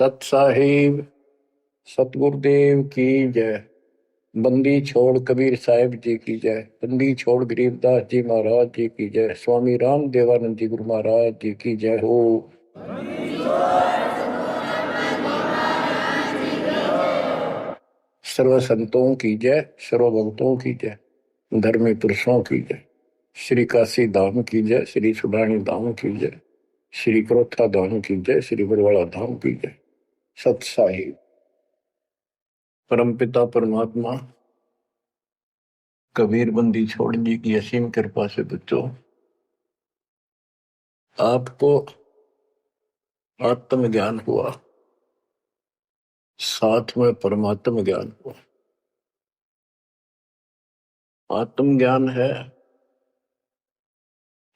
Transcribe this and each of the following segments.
सत साहिब सतगुरुदेव की जय। बंदी छोड़ कबीर साहिब जी की जय। बंदी छोड़ गरीबदास जी महाराज जी की जय। स्वामी राम देवानंद जी गुरु महाराज जी की जय हो। सर्व संतों की जय, सर्व भक्तों की जय, धर्मी पुरुषों की जय। श्री काशी धाम की जय, श्री सुडानी धाम की जय, श्री क्रोथा धाम की जय, श्री बरवाड़ा धाम की जय। सत साहिब परमपिता परमात्मा कबीर बंदी छोड़ जी की असीम कृपा से बच्चों आपको आत्म ज्ञान हुआ, साथ में परमात्म ज्ञान हुआ। आत्म ज्ञान है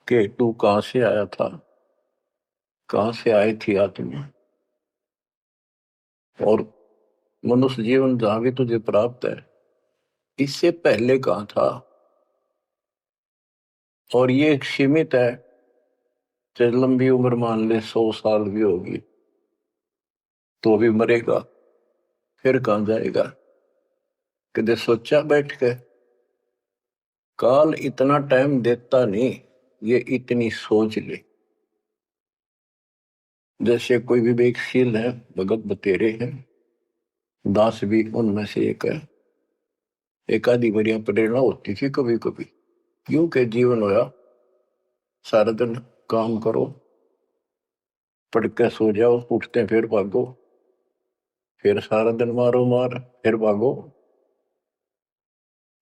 कि तू कहां से आया था, कहां से आई थी आत्मा, और मनुष्य जीवन जहां भी तुझे प्राप्त है इससे पहले कहां था। और ये एक सीमित है, चाहे लंबी उम्र मान ले 100 साल भी होगी तो भी मरेगा, फिर कहां जाएगा। कदे सोचा बैठ के काल इतना टाइम देता नहीं, ये इतनी सोच ले। जैसे कोई विवेकशील है, भगत बतेरे हैं, दास भी उनमें से एक है। एक आधी बढ़िया प्रेरणा होती थी कभी कभी, क्यों के जीवन होया सारा दिन काम करो, पढ़ के सो जाओ, उठते फिर भागो, फिर सारा दिन मारो मार, फिर भागो,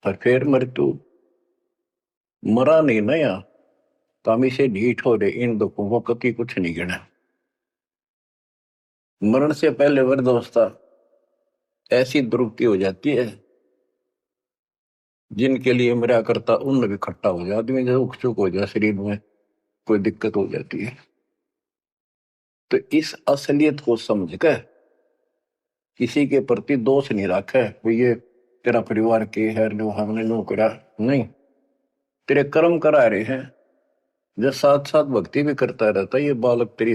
और फिर मृत्यु। मरा नहीं ना या कामी से ढीठ हो रहे, इन दुखों को कभी कुछ नहीं गिना। मरण से पहले वृद्धावस्था ऐसी दुर्गति हो जाती है जिनके लिए मरा करता उन भी खट्टा हो जाए, आदमी जब उख चुक हो जाए, शरीर में कोई दिक्कत हो जाती है। तो इस असलियत को समझ कर किसी के प्रति दोष नहीं रखा है, वो ये तेरा परिवार के है, नो हमने नो करा नहीं, तेरे कर्म करा रहे हैं। जब साथ साथ भक्ति भी करता रहता, ये बालक तेरी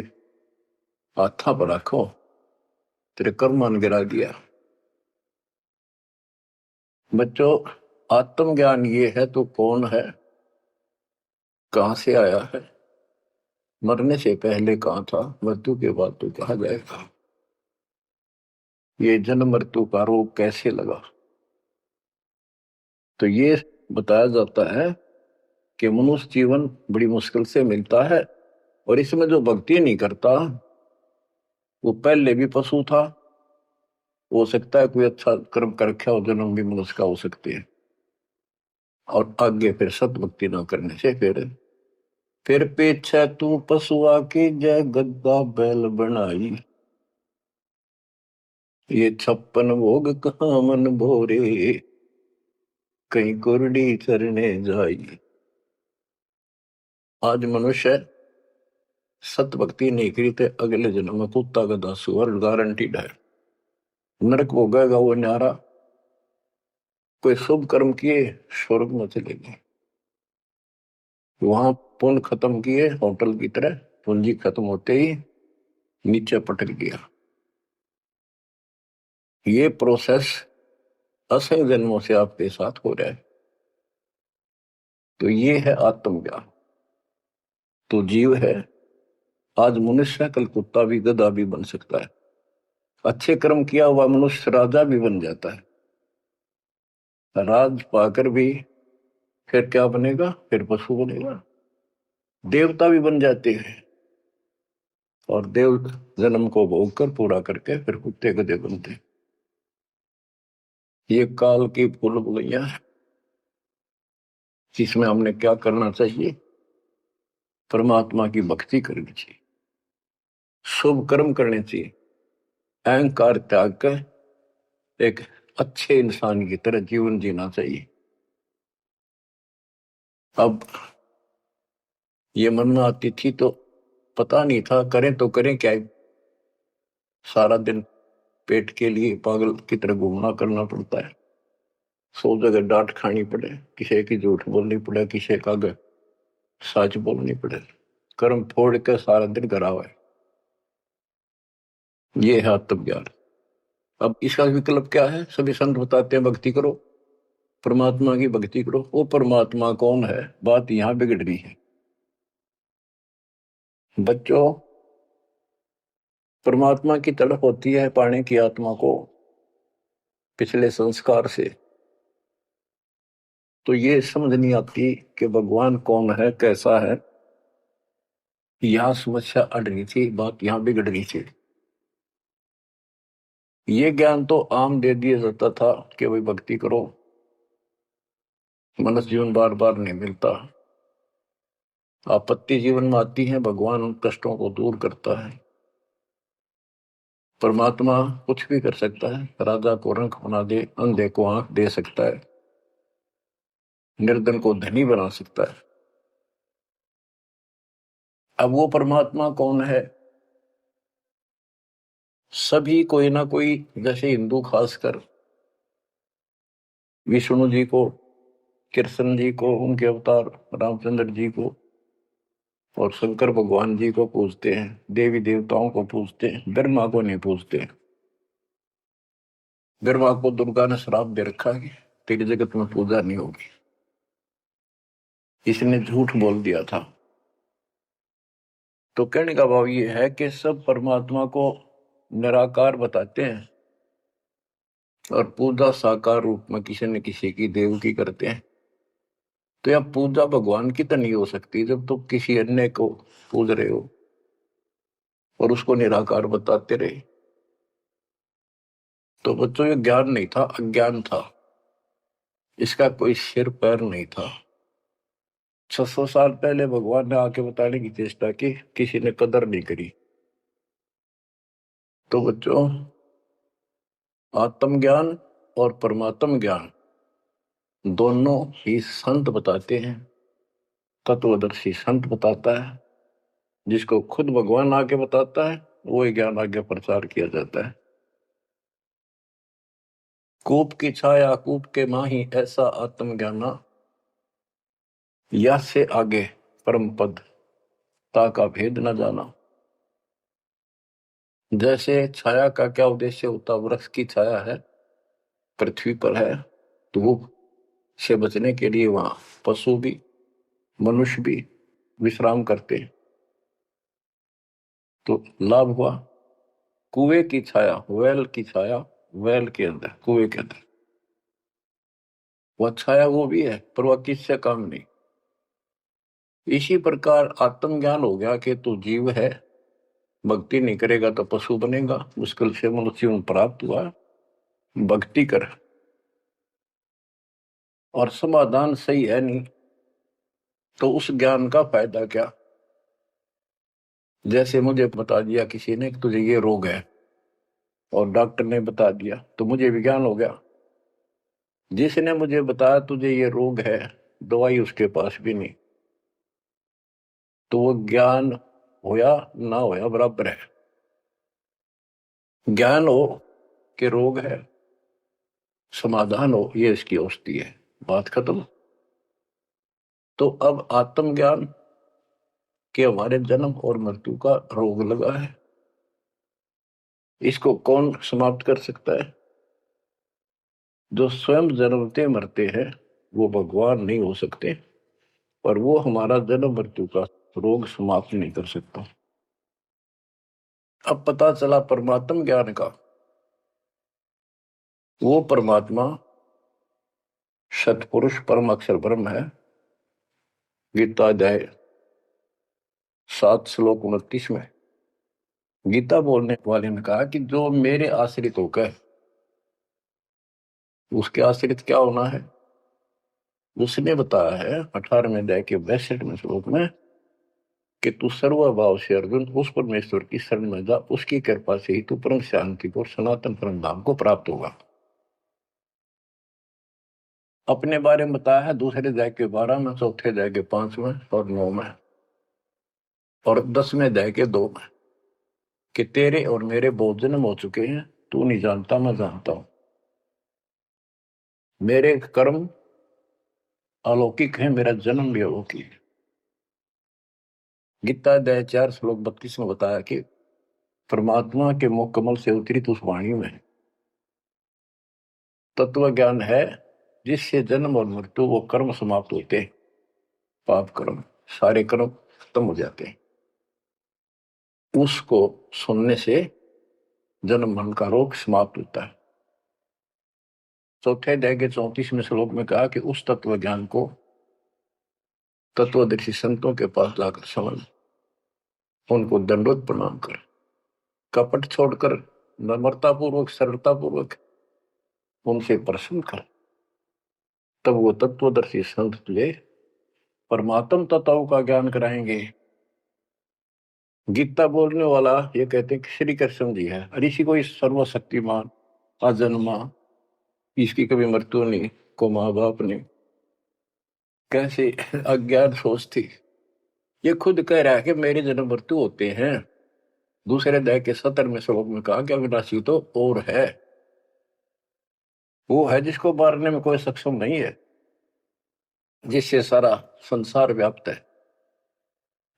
हाथा पर रखो, तेरे कर्म मान गिरा दिया। बच्चों आत्मज्ञान ये है तो कौन है, कहां से आया है, मरने से पहले कहां था, मृत्यु के बाद तो कहा जाएगा। ये जन्म मृत्यु का रोग कैसे लगा, तो ये बताया जाता है कि मनुष्य जीवन बड़ी मुश्किल से मिलता है, और इसमें जो भक्ति नहीं करता वो पहले भी पशु था, हो सकता है कोई अच्छा कर्म कर रखा हो, जन्म भी मनुष्य का हो सकते हैं, और आगे फिर सतभक्ति ना करने से फिर पीछे तू पशुआ की जय गद्दा बैल बनाई। ये 56 भोग कहाँ मन भोरे, कहीं कुरडी चरने जाई। आज मनुष्य सत भक्ति नहीं करी तो अगले जन्म में कुत्ता का दासू, और गारंटीड है नरक भोगेगा वो न्यारा। कोई शुभ कर्म किए स्वर्ग में चले गए, वहां पुण्य खत्म किए होटल की तरह, पूंजी खत्म होते ही नीचे पटक गया। ये प्रोसेस असंख्य जन्मों से आपके साथ हो रहा है। तो ये है आत्मज्ञान। तो जीव है, आज मनुष्य है, कल कुत्ता भी गधा भी बन सकता है। अच्छे कर्म किया हुआ मनुष्य राजा भी बन जाता है, राज पाकर भी फिर क्या बनेगा, फिर पशु बनेगा, देवता भी बन जाते हैं, और देव जन्म को भोग कर पूरा करके फिर कुत्ते गधे बनते हैं। ये काल की भूल भुलैया है, जिसमें हमने क्या करना चाहिए, परमात्मा की भक्ति करनी चाहिए, शुभ कर्म करने चाहिए, अहंकार त्याग कर एक अच्छे इंसान की तरह जीवन जीना चाहिए। अब ये मन में आती थी तो पता नहीं था करें तो करें क्या, सारा दिन पेट के लिए पागल की तरह घूमना करना पड़ता है, 100 जगह डांट खानी पड़े, किसी की झूठ बोलनी पड़े, किसी का सच बोलनी पड़े, कर्म फोड़ के सारा दिन करा हुआ है। ये है आत्मज्ञान। अब इसका विकल्प क्या है? सभी संत बताते हैं भक्ति करो, परमात्मा की भक्ति करो। वो परमात्मा कौन है, बात यहां बिगड़ रही है बच्चों। परमात्मा की तड़प होती है पाने की आत्मा को पिछले संस्कार से। तो ये समझ नहीं आती कि भगवान कौन है, कैसा है। यहां समस्या अड़ रही थी, बात यहां बिगड़ रही थी। ये ज्ञान तो आम दे दिया जाता था कि भाई भक्ति करो, मनुष्य जीवन बार बार नहीं मिलता, आपत्ति जीवन में आती है, भगवान उन कष्टों को दूर करता है। परमात्मा कुछ भी कर सकता है, राजा को रंक बना दे, अंधे को आंख दे सकता है, निर्धन को धनी बना सकता है। अब वो परमात्मा कौन है? सभी कोई ना कोई, जैसे हिंदू खासकर विष्णु जी को, कृष्ण जी को, उनके अवतार रामचंद्र जी को और शंकर भगवान जी को पूजते हैं, देवी देवताओं को पूजते हैं, ब्रह्मा को नहीं पूजते। ब्रह्मा को दुर्गा ने श्राप दे रखा है, तेरी जगत में पूजा नहीं होगी, इसने झूठ बोल दिया था। तो कहने का भाव ये है कि सब परमात्मा को निराकार बताते हैं और पूजा साकार रूप में किसी न किसी की देव की करते हैं। तो यह पूजा भगवान की तो नहीं हो सकती जब तुम किसी अन्य को पूज रहे हो और उसको निराकार बताते रहे। तो बच्चों ये ज्ञान नहीं था, अज्ञान था। इसका कोई सिर पैर नहीं था। 600 साल पहले भगवान ने आके बताने की चेष्टा की, किसी ने कदर नहीं करी। तो बच्चों, आत्मज्ञान और परमात्म ज्ञान दोनों ही संत बताते हैं, तत्वदर्शी संत बताता है। जिसको खुद भगवान आके बताता है वो ज्ञान आगे प्रचार किया जाता है। कूप की छाया कूप के माही, ऐसा आत्मज्ञाना, या से आगे परम पद ता का भेद न जाना। जैसे छाया का क्या उद्देश्य होता, वृक्ष की छाया है, पृथ्वी पर है, धूप से बचने के लिए वहां पशु भी मनुष्य भी विश्राम करते हैं। तो लाभ हुआ। कुएं की छाया, वेल की छाया, वेल के अंदर, कुएं के अंदर वह छाया वो भी है, पर वह किससे काम नहीं। इसी प्रकार आत्मज्ञान हो गया कि तू जीव है, भक्ति नहीं करेगा तो पशु बनेगा, मुश्किल से मनुष्य जीवन प्राप्त हुआ, भक्ति कर। और समाधान सही है नहीं तो उस ज्ञान का फायदा क्या? जैसे मुझे बता दिया किसी ने कि तुझे ये रोग है और डॉक्टर ने बता दिया तो मुझे विज्ञान हो गया। जिसने मुझे बताया तुझे ये रोग है, दवाई उसके पास भी नहीं, तो वो ज्ञान होया ना होया बराबर है। ज्ञान हो कि रोग है, समाधान हो ये इसकी औषधि है, बात खत्म। तो अब आत्मज्ञान के हमारे जन्म और मृत्यु का रोग लगा है, इसको कौन समाप्त कर सकता है? जो स्वयं जन्मते मरते हैं वो भगवान नहीं हो सकते, पर वो हमारा जन्म मृत्यु का रोग समाप्त नहीं कर सकता। अब पता चला परमात्म ज्ञान का, वो परमात्मा सतपुरुष परम अक्षर ब्रह्म है। गीता अध्याय 7 श्लोक 29 में गीता बोलने वाले ने कहा कि जो मेरे आश्रित होकर, उसके आश्रित क्या होना है? उसने बताया है 18वें अध्याय के 62वें श्लोक में कि तू सर्वभाव से अर्जुन उस परमेश्वर की शरण में जा, उसकी कृपा से ही तू परम शांति को, सनातन परम धाम को प्राप्त होगा। अपने बारे में बताया है दूसरे अध्याय के 12 में, चौथे अध्याय के 5 में और 9 में और 10वें अध्याय के 2 में कि तेरे और मेरे बहुत जन्म हो चुके हैं, तू नहीं जानता मैं जानता हूं। मेरे कर्म अलौकिक है, मेरा जन्म भी अलौकिक है। गीता अध्याय 4 श्लोक 32 में बताया कि परमात्मा के मुख कमल से उतरी उस वाणी में तत्व ज्ञान है, जिससे जन्म और मृत्यु वो कर्म समाप्त होते हैं। पाप कर्म सारे कर्म खत्म हो जाते हैं। उसको सुनने से जन्म मरण का रोग समाप्त होता है। चौथे अध्याय के 34वें श्लोक में कहा कि उस तत्व ज्ञान को तत्वदर्शी संतों के पास जाकर समझ, उनको दंडोत प्रणाम कर, कपट छोड़कर नम्रता पूर्वक सरलता पूर्वक उनसे प्रश्न कर, तब वो तत्वदर्शी संत तुझे परमात्म तत्वों का ज्ञान कराएंगे। गीता बोलने वाला ये कहते हैं कि श्री कृष्ण जी है, ऋषि को इस सर्वशक्तिमान अजन्मा, इसकी कभी मृत्यु नहीं, को माँ बाप ने कैसे अज्ञात सोच थी। ये खुद कह रहा है कि मेरे जन्म मृत्यु होते हैं। दूसरे अध्याय के 17वें श्लोक में कहा कि अविनाशी तो और है, वो है जिसको मारने में कोई सक्षम नहीं है, जिससे सारा संसार व्याप्त है।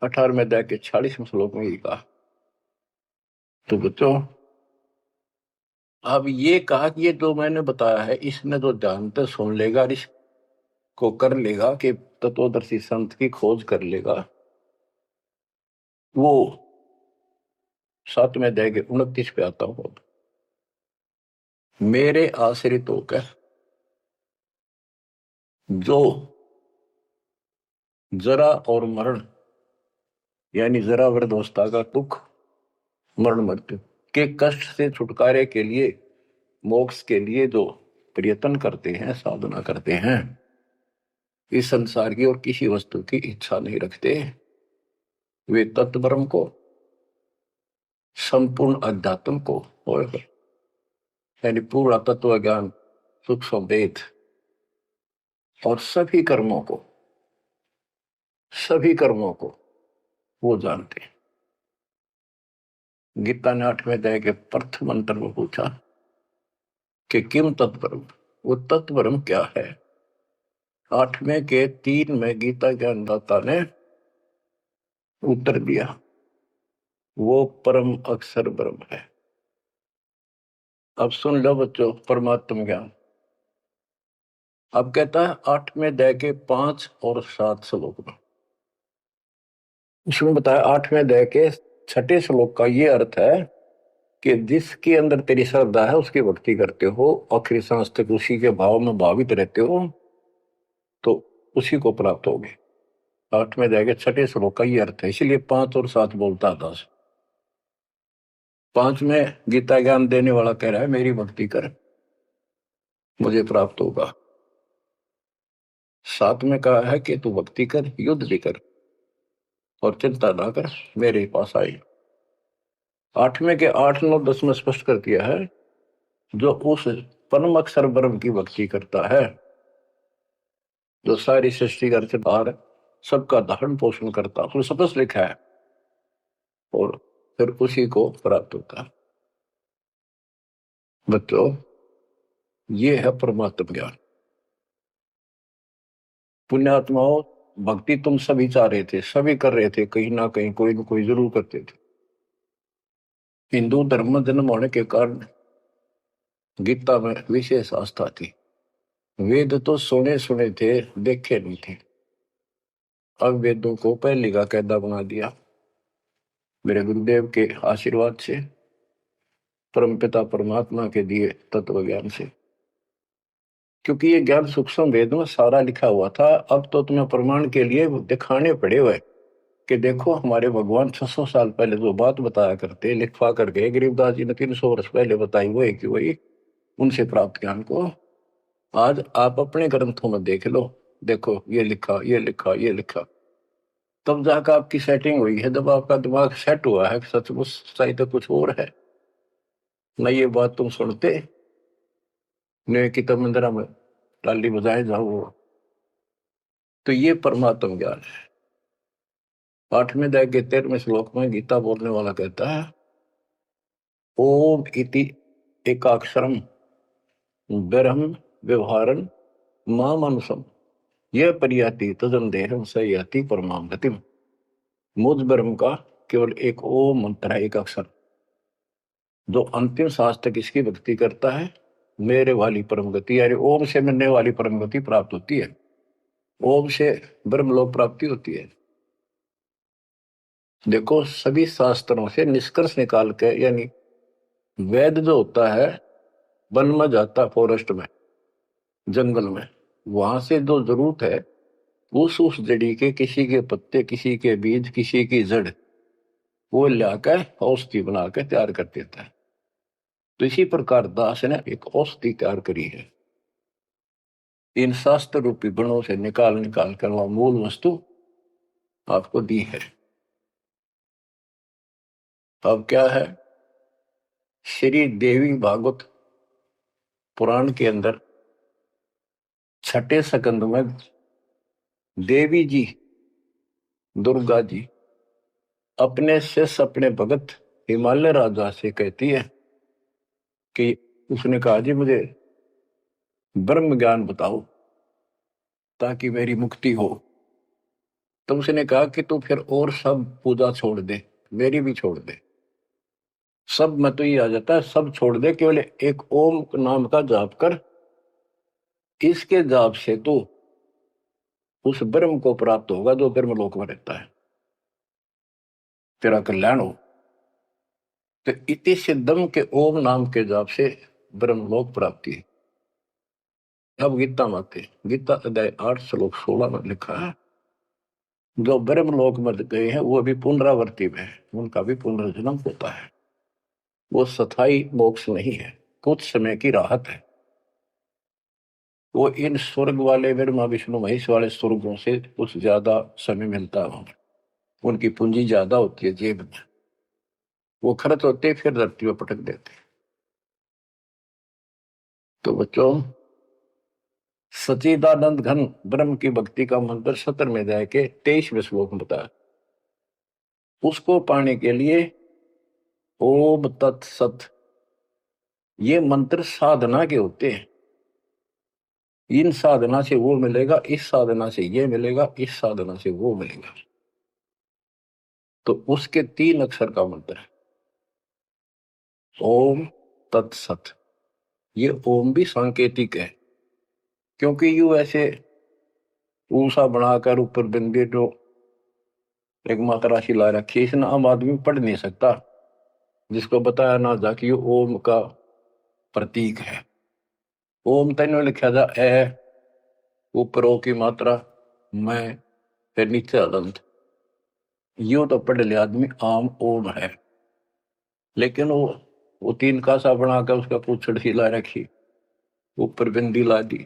18वें अध्याय के 46वें श्लोक में ये कहा। तो बच्चों, अब ये कहा कि ये जो मैंने बताया है इसने तो ध्यान सुन लेगा, इसको कर लेगा कि तत्वदर्शी संत की खोज कर लेगा, वो 7वें अध्याय के 29 पे आता हूं। मेरे आश्रित होकर जो जरा और मरण यानी जरा वृद्धावस्था का दुख, मरण मृत्यु के कष्ट से छुटकारे के लिए, मोक्ष के लिए जो प्रयत्न करते हैं, साधना करते हैं, इस संसार की और किसी वस्तु की इच्छा नहीं रखते, वे तत्ब्रह्म को, संपूर्ण अध्यात्म को और यानी पूरा तत्व ज्ञान, सूक्ष्म वेद और सभी कर्मों को वो जानते हैं। गीता ने 8वें अध्याय के प्रथम मंत्र में पूछा कि किम तत्परम, वो तत्परम क्या है। 8वें के 3 में गीता के अन्नदाता ने उत्तर दिया, वो परम अक्षर ब्रह्म है। अब सुन लो बच्चों परमात्म ज्ञान। अब कहता है 8वें अध्याय के 5 और 7 श्लोक में, उसमें बताया 8वें अध्याय के 6ठे श्लोक का ये अर्थ है कि जिसके अंदर तेरी श्रद्धा है उसकी भक्ति करते हो, आखिरी सांस तक उसी के भाव में भावित रहते हो, तो उसी को प्राप्त होगे। 8वें अध्याय के 6ठे श्लोक का ये अर्थ है, इसलिए 5 और 7 बोलता था। 5 में गीता ज्ञान देने वाला कह रहा है मेरी भक्ति कर, मुझे प्राप्त होगा। 7 में कहा है कि तू भक्ति कर, युद्ध भी कर और चिंता ना कर, मेरे पास आई। 8वें के 8, 9, 10 में स्पष्ट कर दिया है, जो उस परम अक्षर ब्रह्म की भक्ति करता है, जो सारी सृष्टि का रचनहार, सबका धारण पोषण करता, उसमें स्पष्ट लिखा है, और फिर उसी को प्राप्त होता है। बच्चों, ये है परमात्म ज्ञान। पुण्यात्माओं, भक्ति तुम सभी चाह रहे थे, सभी कर रहे थे, कहीं ना कहीं कोई ना कोई जरूर करते थे। हिंदू धर्म में जन्म होने के कारण गीता में विशेष आस्था थी। वेद तो सुने सुने थे, देखे नहीं थे। अब वेदों को पहले का कायदा बना दिया मेरे गुरुदेव के आशीर्वाद से, परमपिता परमात्मा के दिए तत्व ज्ञान से। क्योंकि ये ज्ञान सूक्ष्म वेद में सारा लिखा हुआ था। अब तो तुम्हें प्रमाण के लिए दिखाने पड़े हुए कि देखो हमारे भगवान 600 साल पहले जो बात बताया करते, लिखवा कर गए, गरीबदास जी ने 300 वर्ष पहले बताई, वो एक वही उनसे प्राप्त ज्ञान को आज आप अपने ग्रंथों में देख लो। देखो ये लिखा, ये लिखा, ये लिखा, तब जाकर आपकी सेटिंग हुई है। जब आपका दिमाग सेट हुआ है सचमुच सही तो कुछ और है न, ये बात तुम सुनते ने कि तब मंदिरा में टाली बजाए जाओ। तो ये परमात्म ज्ञान है। 8वें अध्याय के 13वें श्लोक में गीता बोलने वाला कहता है, ओम इति एकाक्षरम ब्रह्म व्यवहारन मां मनुष्यम यह परियाति तजन देहम सयाति परमाम गतिम। मुझ ब्रह्म का केवल एक ओम मंत्र है, एक अक्षर, जो अंतिम सांस तक इसकी भक्ति करता है, मेरे वाली परम गति, यानी ओम से मिलने वाली परम गति प्राप्त होती है, ओम से ब्रह्मलोक प्राप्ति होती है। देखो, सभी शास्त्रों से निष्कर्ष निकाल के, यानी वेद जो होता है वन में जाता, फॉरेस्ट में, जंगल में, वहां से जो जरूरत है उस जड़ी के, किसी के पत्ते, किसी के बीज, किसी की जड़, वो लाकर औषधि बना के तैयार कर देता है। तो इसी प्रकार दास ने एक औषधि तैयार करी है, इन शास्त्र रूपी गुणों से निकाल निकाल कर वह मूल वस्तु आपको दी है। अब क्या है, श्री देवी भागवत पुराण के अंदर छठे स्कंद में देवी जी, दुर्गा जी, अपने शिष्य, अपने भगत हिमालय राजा से कहती है कि, उसने कहा जी मुझे ब्रह्म ज्ञान बताओ ताकि मेरी मुक्ति हो। तो उसने कहा कि तू फिर और सब पूजा छोड़ दे, मेरी भी छोड़ दे, सब में तो ये आ जाता है, सब छोड़ दे, केवल एक ओम नाम का जाप कर, इसके जाप से तो उस ब्रह्म को प्राप्त होगा जो ब्रह्मलोक में रहता है, तेरा कल्याण हो। तो इति सिद्धम के ओम नाम के जाप से ब्रह्मलोक प्राप्ति है। अब गीता माते, गीता अध्याय 8 श्लोक 16 में लिखा है, जो ब्रह्मलोक में गए हैं वो अभी पुनरावर्ती में है, उनका भी पुनर्जन्म होता है, वो स्थायी मोक्ष नहीं है, कुछ समय की राहत है। वो इन स्वर्ग वाले ब्रह्मा विष्णु महेश वाले स्वर्गों से कुछ ज्यादा समय मिलता है, उनकी पूंजी ज्यादा होती है जेब में, वो खर्च होते फिर धरती में पटक देते। तो बच्चों, सच्चिदानंद घन ब्रह्म की भक्ति का मंत्र 17वें अध्याय के 23वें श्लोक में बताया। उसको पाने के लिए ओम तत्सत, ये मंत्र साधना के होते हैं। इन साधना से वो मिलेगा, इस साधना से ये मिलेगा, इस साधना से वो मिलेगा। तो उसके 3 अक्षर का मंत्र है ओम तत्सत। ये ओम भी सांकेतिक है, क्योंकि यू ऐसे ऊषा बनाकर ऊपर बिंदी जो एक मात्रा सी ला रखी, इसने आम आदमी पढ़ नहीं सकता, जिसको बताया ना जा कि ओम का प्रतीक है। ओम तेन लिखा जा ए, ऊपर ओ की मात्रा, मैं, फिर नीचे अदंत, यू तो पढ़ लिया आदमी आम ओम है। लेकिन वो 3 कासा बनाकर उसका पूछड़ सी ला रखी, ऊपर बिंदी ला दी,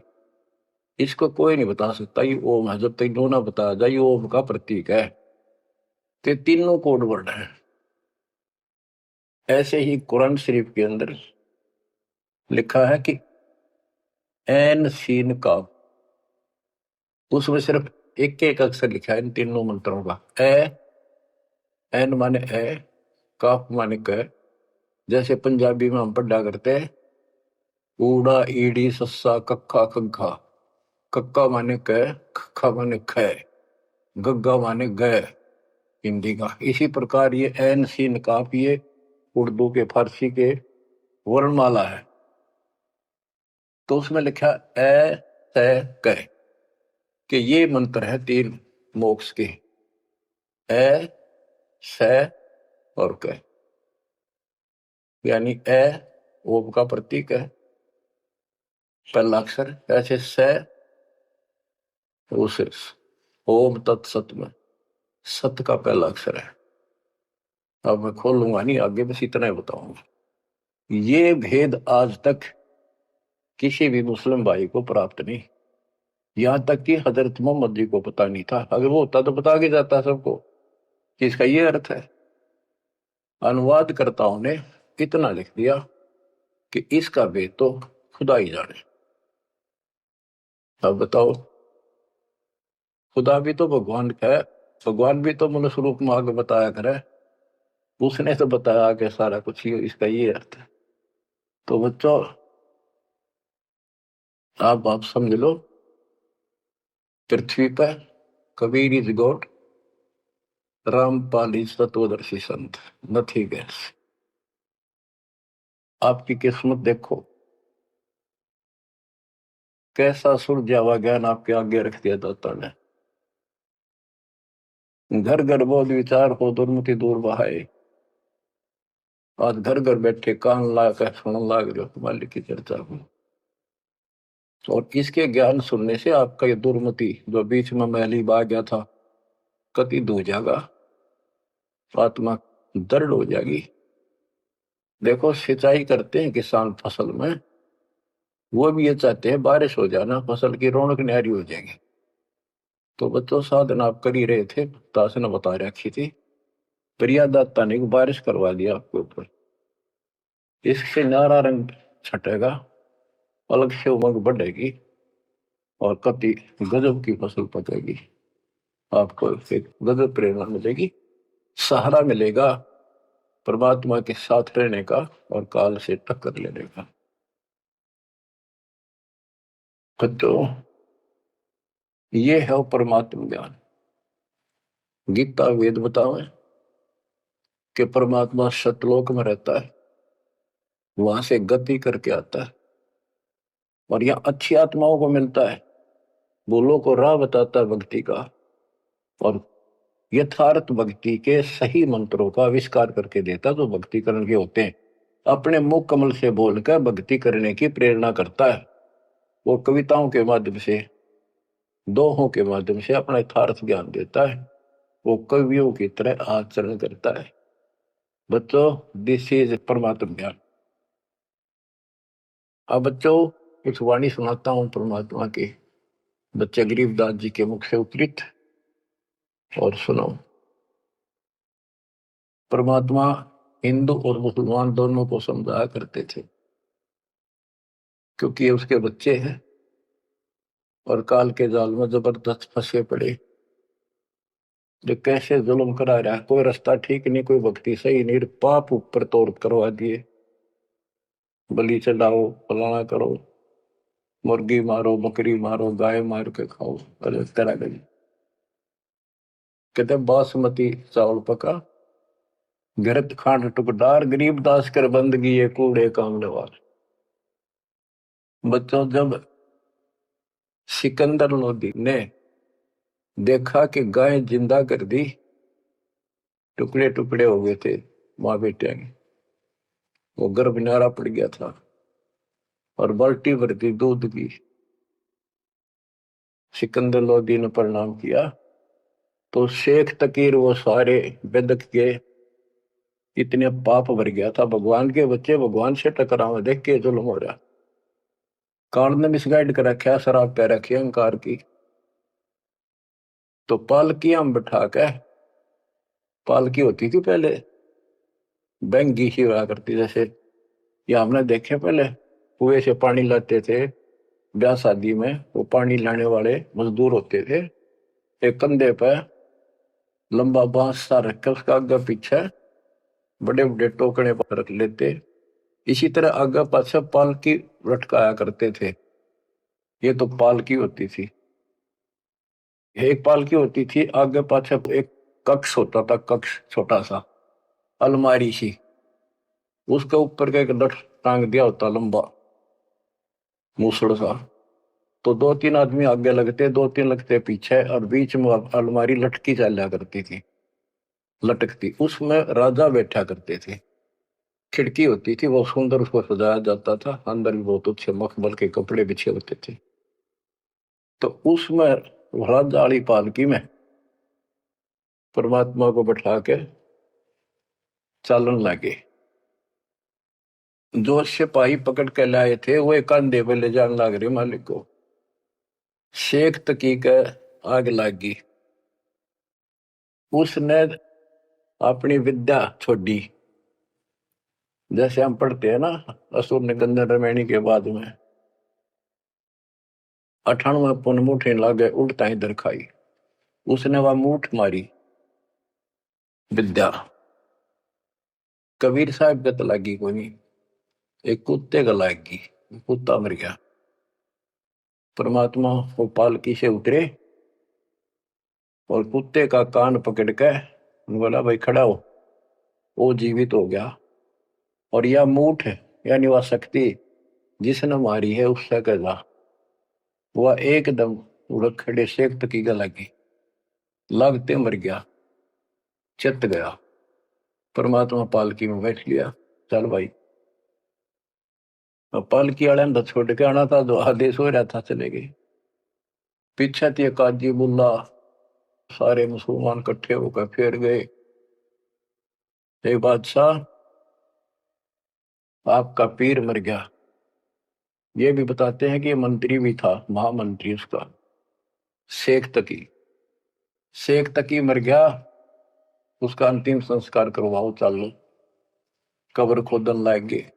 इसको कोई नहीं बता सकता ये ओम है जब तक नो ना बताया जाए ये ओम का प्रतीक है। तो तीनों कोड वर्ड है। ऐसे ही कुरान शरीफ के अंदर लिखा है कि एन सीन का, उसमें सिर्फ एक एक अक्षर लिखा है इन तीनों मंत्रों का। ए, एन माने ए, काफ माने क, जैसे पंजाबी में हम पढ़ा करते हैं ऊड़ा ईड़ी सस्सा कक्का खग्गा, कक्का माने क, खक्का माने ख, गग्गा माने ग, हिंदी का। इसी प्रकार ये एन सीन काफ, ये उर्दू के, फारसी के वर्णमाला है। तो उसमें लिखा ए से क, कि ये मंत्र है 3 मोक्ष के, ए से और क, यानी ए ओम का प्रतीक है, पहला अक्षर, ऐसे से उसे ओम तत्सत में सत का पहला अक्षर है। अब मैं खोलूंगा नहीं आगे, बस इतना ही बताऊंगा। ये भेद आज तक किसी भी मुस्लिम भाई को प्राप्त नहीं, यहां तक कि हजरत मोहम्मद जी को पता नहीं था। अगर वो होता तो बता के जाता सबको कि इसका ये अर्थ है। अनुवादकर्ताओं ने इतना लिख दिया कि इसका भेद तो खुदा ही जाने। अब बताओ, खुदा भी तो भगवान का है, भगवान भी तो मनुष्य रूप में आगे बताया करे, उसने तो बताया कि सारा कुछ ही इसका ये अर्थ है। तो बच्चों, आप समझ लो, पृथ्वी पर Kabir is God, Rampal is तत्वदर्शी संत, नथिंग एल्स। आपकी किस्मत देखो, कैसा सुलझा हुआ ज्ञान आपके आगे रख दिया दाता ने। घर घर बोध विचार हो दुर्मति दूर बहाए। आज घर घर बैठे कान ला कर सुन लाग रहे हो मालिक की चर्चा को, और इसके ज्ञान सुनने से आपका ये दुर्मति जो बीच में मैली बा गया था कति धो जाएगा, आत्मा दृढ़ हो जाएगी। देखो सिंचाई करते हैं किसान फसल में, वो भी ये चाहते हैं बारिश हो जाना, फसल की रौनक न्यारी हो जाएगी। तो बच्चों साधन आप कर ही रहे थे, दास ने बता रखी थी, प्रिया दाता ने बारिश करवा दिया आपके ऊपर, इससे नारा रंग छटेगा, अलग से उमंग बढ़ेगी और कति गजब की फसल पकेगी। आपको एक गजब प्रेरणा मिलेगी, सहारा मिलेगा परमात्मा के साथ रहने का और काल से टक्कर लेने का। तो ये है परमात्मा ज्ञान। गीता वेद बतावे कि परमात्मा सतलोक में रहता है, वहां से गति करके आता है और यह अच्छी आत्माओं को मिलता है, बोलो को राह बताता है भक्ति का, और यथार्थ भक्ति के सही मंत्रों का आविष्कार करके देता जो भक्ति करने के होते हैं। अपने मुख कमल से बोलकर भक्ति करने की प्रेरणा करता है। वो कविताओं के माध्यम से, दोहों के माध्यम से अपना यथार्थ ज्ञान देता है। वो कवियों की तरह आचरण करता है। बच्चों, दिस इज परमात्मा ज्ञान। अब बच्चों कुछ वाणी सुनाता हूं परमात्मा की, बच्चे गरीबदास जी के मुख से उद्धृत, और सुनो। परमात्मा हिंदू और मुसलमान दोनों को समझाया करते थे, क्योंकि ये उसके बच्चे हैं और काल के जाल में जबरदस्त फंसे पड़े। जो कैसे जुल्म करा रहा है, कोई रास्ता ठीक नहीं, कोई भक्ति सही नहीं, पाप ऊपर तोड़ करवा दिए, बलि चढ़ाओ, फलाना करो, मुर्गी मारो, बकरी मारो, गाय मार के खाओ, अलग तरह का। कहते बासमती चावल पका, घृत खांड टुकडार, गरीबदास कर बंदगी ये कूड़े काम नवार। बच्चों, जब सिकंदर लोधी ने देखा कि गाय जिंदा कर दी, टुकड़े टुकड़े हो गए थे माँ बेटे के, वो गर्भ नारा पड़ गया था और बाल्टी भर दी दूध की। सिकंदर लोधी ने प्रणाम किया तो शेख तकीर वो सारे बेदक के इतने पाप भर गया था, भगवान के बच्चे भगवान से टकराव, देख के जुल्म हो रहा। काल ने मिसगाइड कर रखा, शराब पै रखी अहंकार की। तो पालकियां में बैठा के, पालकी होती थी पहले बैंगी सी हुआ करती, जैसे ये हमने देखे पहले कुएं से पानी लाते थे ब्याह शादी में, वो पानी लाने वाले मजदूर होते थे, एक कंधे पे लंबा बांस सा रख के उसका आगे पीछे बड़े बड़े टोकरे पर रख लेते, इसी तरह आगे पाछे पालकी लटकाया करते थे। ये तो पालकी होती थी। एक पालकी होती थी, आगे पाछे एक कक्ष होता था, कक्ष छोटा सा अलमारी सी, उसके ऊपर का एक लठ टांग दिया होता लंबा मूसड़ सा। तो दो तीन आदमी आगे लगते, दो तीन लगते पीछे, और बीच में अलमारी लटकी चला करती थी, लटकती, उसमें राजा बैठा करते थे। खिड़की होती थी, बहुत सुंदर, उसको सजाया जाता था, अंदर भी बहुत अच्छे मखमल के कपड़े बिछे होते थे। तो उसमें राजा वाली पालकी में परमात्मा को बैठा के चालन लगे। जो सिपाही पकड़ के लाए थे वो एक कंधे पे ले जाने लग रहे मालिक को। शेख तकी के आग लगी, उसने अपनी विद्या छोड़ी। जैसे हम पढ़ते हैं ना, असुर निकंदन रमैनी के बाद में 98 पुन मुठे लागे उल्टा ही दर खाई, उसने वह मूठ मारी विद्या। कबीर साहब के तो लगी कोई नहीं, एक कुत्ते का लागी, कुत्ता मर गया। परमात्मा वो पालकी से उतरे और कुत्ते का कान पकड़ के बोला भाई खड़ा हो, वो जीवित हो गया। और यह मूठ है, यानी वह शक्ति जिसने मारी है उससे कजा, वह एकदम खड़े सेक तकी गला की लागते मर गया, चित गया। परमात्मा पालकी में बैठ लिया, चल भाई। पालकी वाले ने छोड़ के आना था, जो आदेश हो रहा था चले गए। पीछे थी काजी बुल्ला, सारे मुसलमान इकट्ठे होकर फिर गए। बादशाह, आपका पीर मर गया। ये भी बताते हैं कि ये मंत्री भी था, महामंत्री उसका, शेख तकी। शेख तकी मर गया, उसका अंतिम संस्कार करवाओ, चलो कब्र खोदन लाग गए।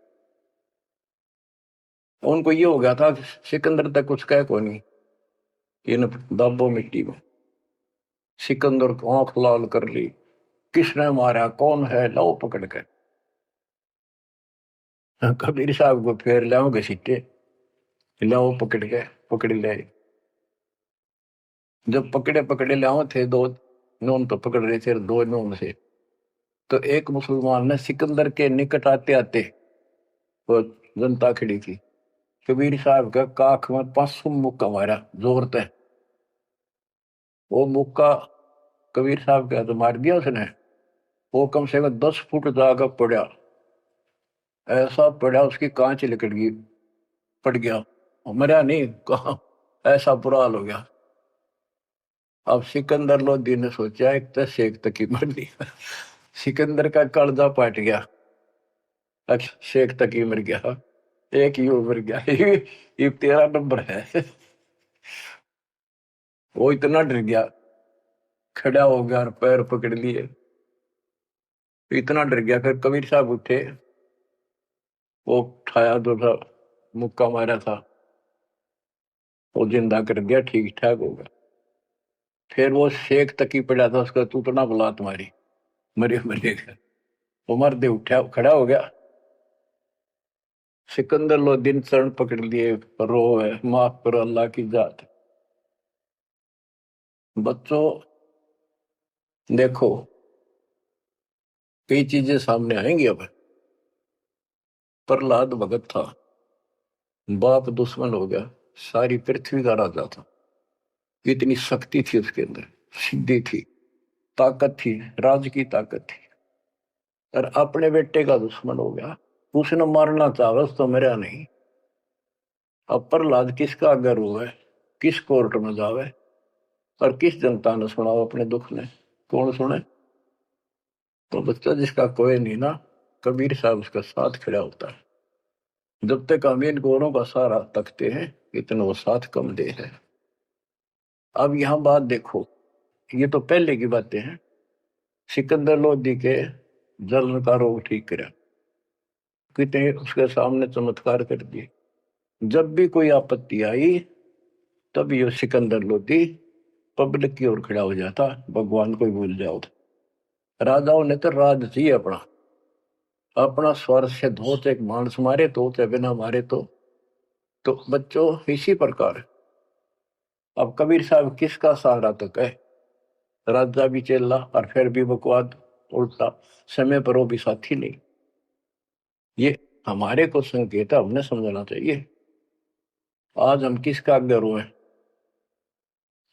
उनको ये हो गया था सिकंदर तक कुछ कह को नहीं, इन दाबो मिट्टी में। सिकंदर को आंख लाल कर ली, किसने मारा, कौन है, लो पकड़ कर। कबीर साहब को फिर लाओगे सीटे, लाओ पकड़ के, पकड़ ले। जब पकड़े पकड़े लाओ थे, दो नून तो पकड़ रहे थे, दो नून से। तो एक मुसलमान ने सिकंदर के निकट आते आते, वो जनता खड़ी थी, कबीर साहब का काख में 500 मुक्का मारा जोर से। वो मुक्का कबीर साहब का तो मार दिया उसने, वो कम से कम 10 फुट जाकर पड़ा, ऐसा पड़ा उसकी कांच लिकट गई, पड़ गया, मरा नहीं, कहा ऐसा बुरा हाल हो गया। अब सिकंदर लोधी ने सोचा एक तो शेख तक ही मर गया, सिकंदर का कलजा पाट गया, शेख तक ही मर गया, एक ही मर गया, ये 13 नंबर है। वो इतना डर गया, खड़ा हो गया और पैर पकड़ लिए, इतना डर गया। फिर कबीर साहब उठे, वो उठाया जो था मुक्का मारा था, वो जिंदा कर दिया, ठीक ठाक हो गया। फिर वो शेख तक ही पड़ा था, उसका तू तो ना बुला तुम्हारी, मरे मरेगा। वो मर्दे उठा, खड़ा हो गया। सिकंदर लोधी चरण पकड़ लिए, रो है, माफ करो अल्लाह की जात। बच्चों देखो, कई चीजें सामने आएंगी। अब प्रहलाद भगत था, बाप दुश्मन हो गया, सारी पृथ्वी का राजा था, इतनी शक्ति थी उसके अंदर, सिद्धि थी, ताकत थी, राज की ताकत थी, और अपने बेटे का दुश्मन हो गया। उसने मारना चाहा तो मेरा नहीं। अब प्रहलाद किसका गर्व है, किस कोर्ट में जावे, और किस जनता ने सुनाओ अपने दुख ने, कौन सुने। तो बच्चा जिसका कोई नहीं ना, कबीर साहब उसका साथ खड़ा होता है। जब तक हम इन गोरों का सहारा तकते हैं, इतना वो साथ कम दे है। अब यहां बात देखो, ये तो पहले की बातें हैं। सिकंदर लोधी के जलन का रोग ठीक करा, कितने उसके सामने चमत्कार कर दिए। जब भी कोई आपत्ति आई, तब ये सिकंदर लोधी पब्लिक की ओर खड़ा हो जाता, भगवान को ही भूल जाओ। राजाओं ने तो राज चाहिए अपना, अपना स्वर से धोत, एक मानस मारे तो बिना मारे तो बच्चों इसी प्रकार। अब कबीर साहब किसका सहारा तक है, राजा भी चेला और फिर भी बकवाद उल्टा, समय पर वो भी साथी नहीं। ये हमारे को संकेत है, हमने समझना चाहिए। आज हम किसका आज्ञा हैं,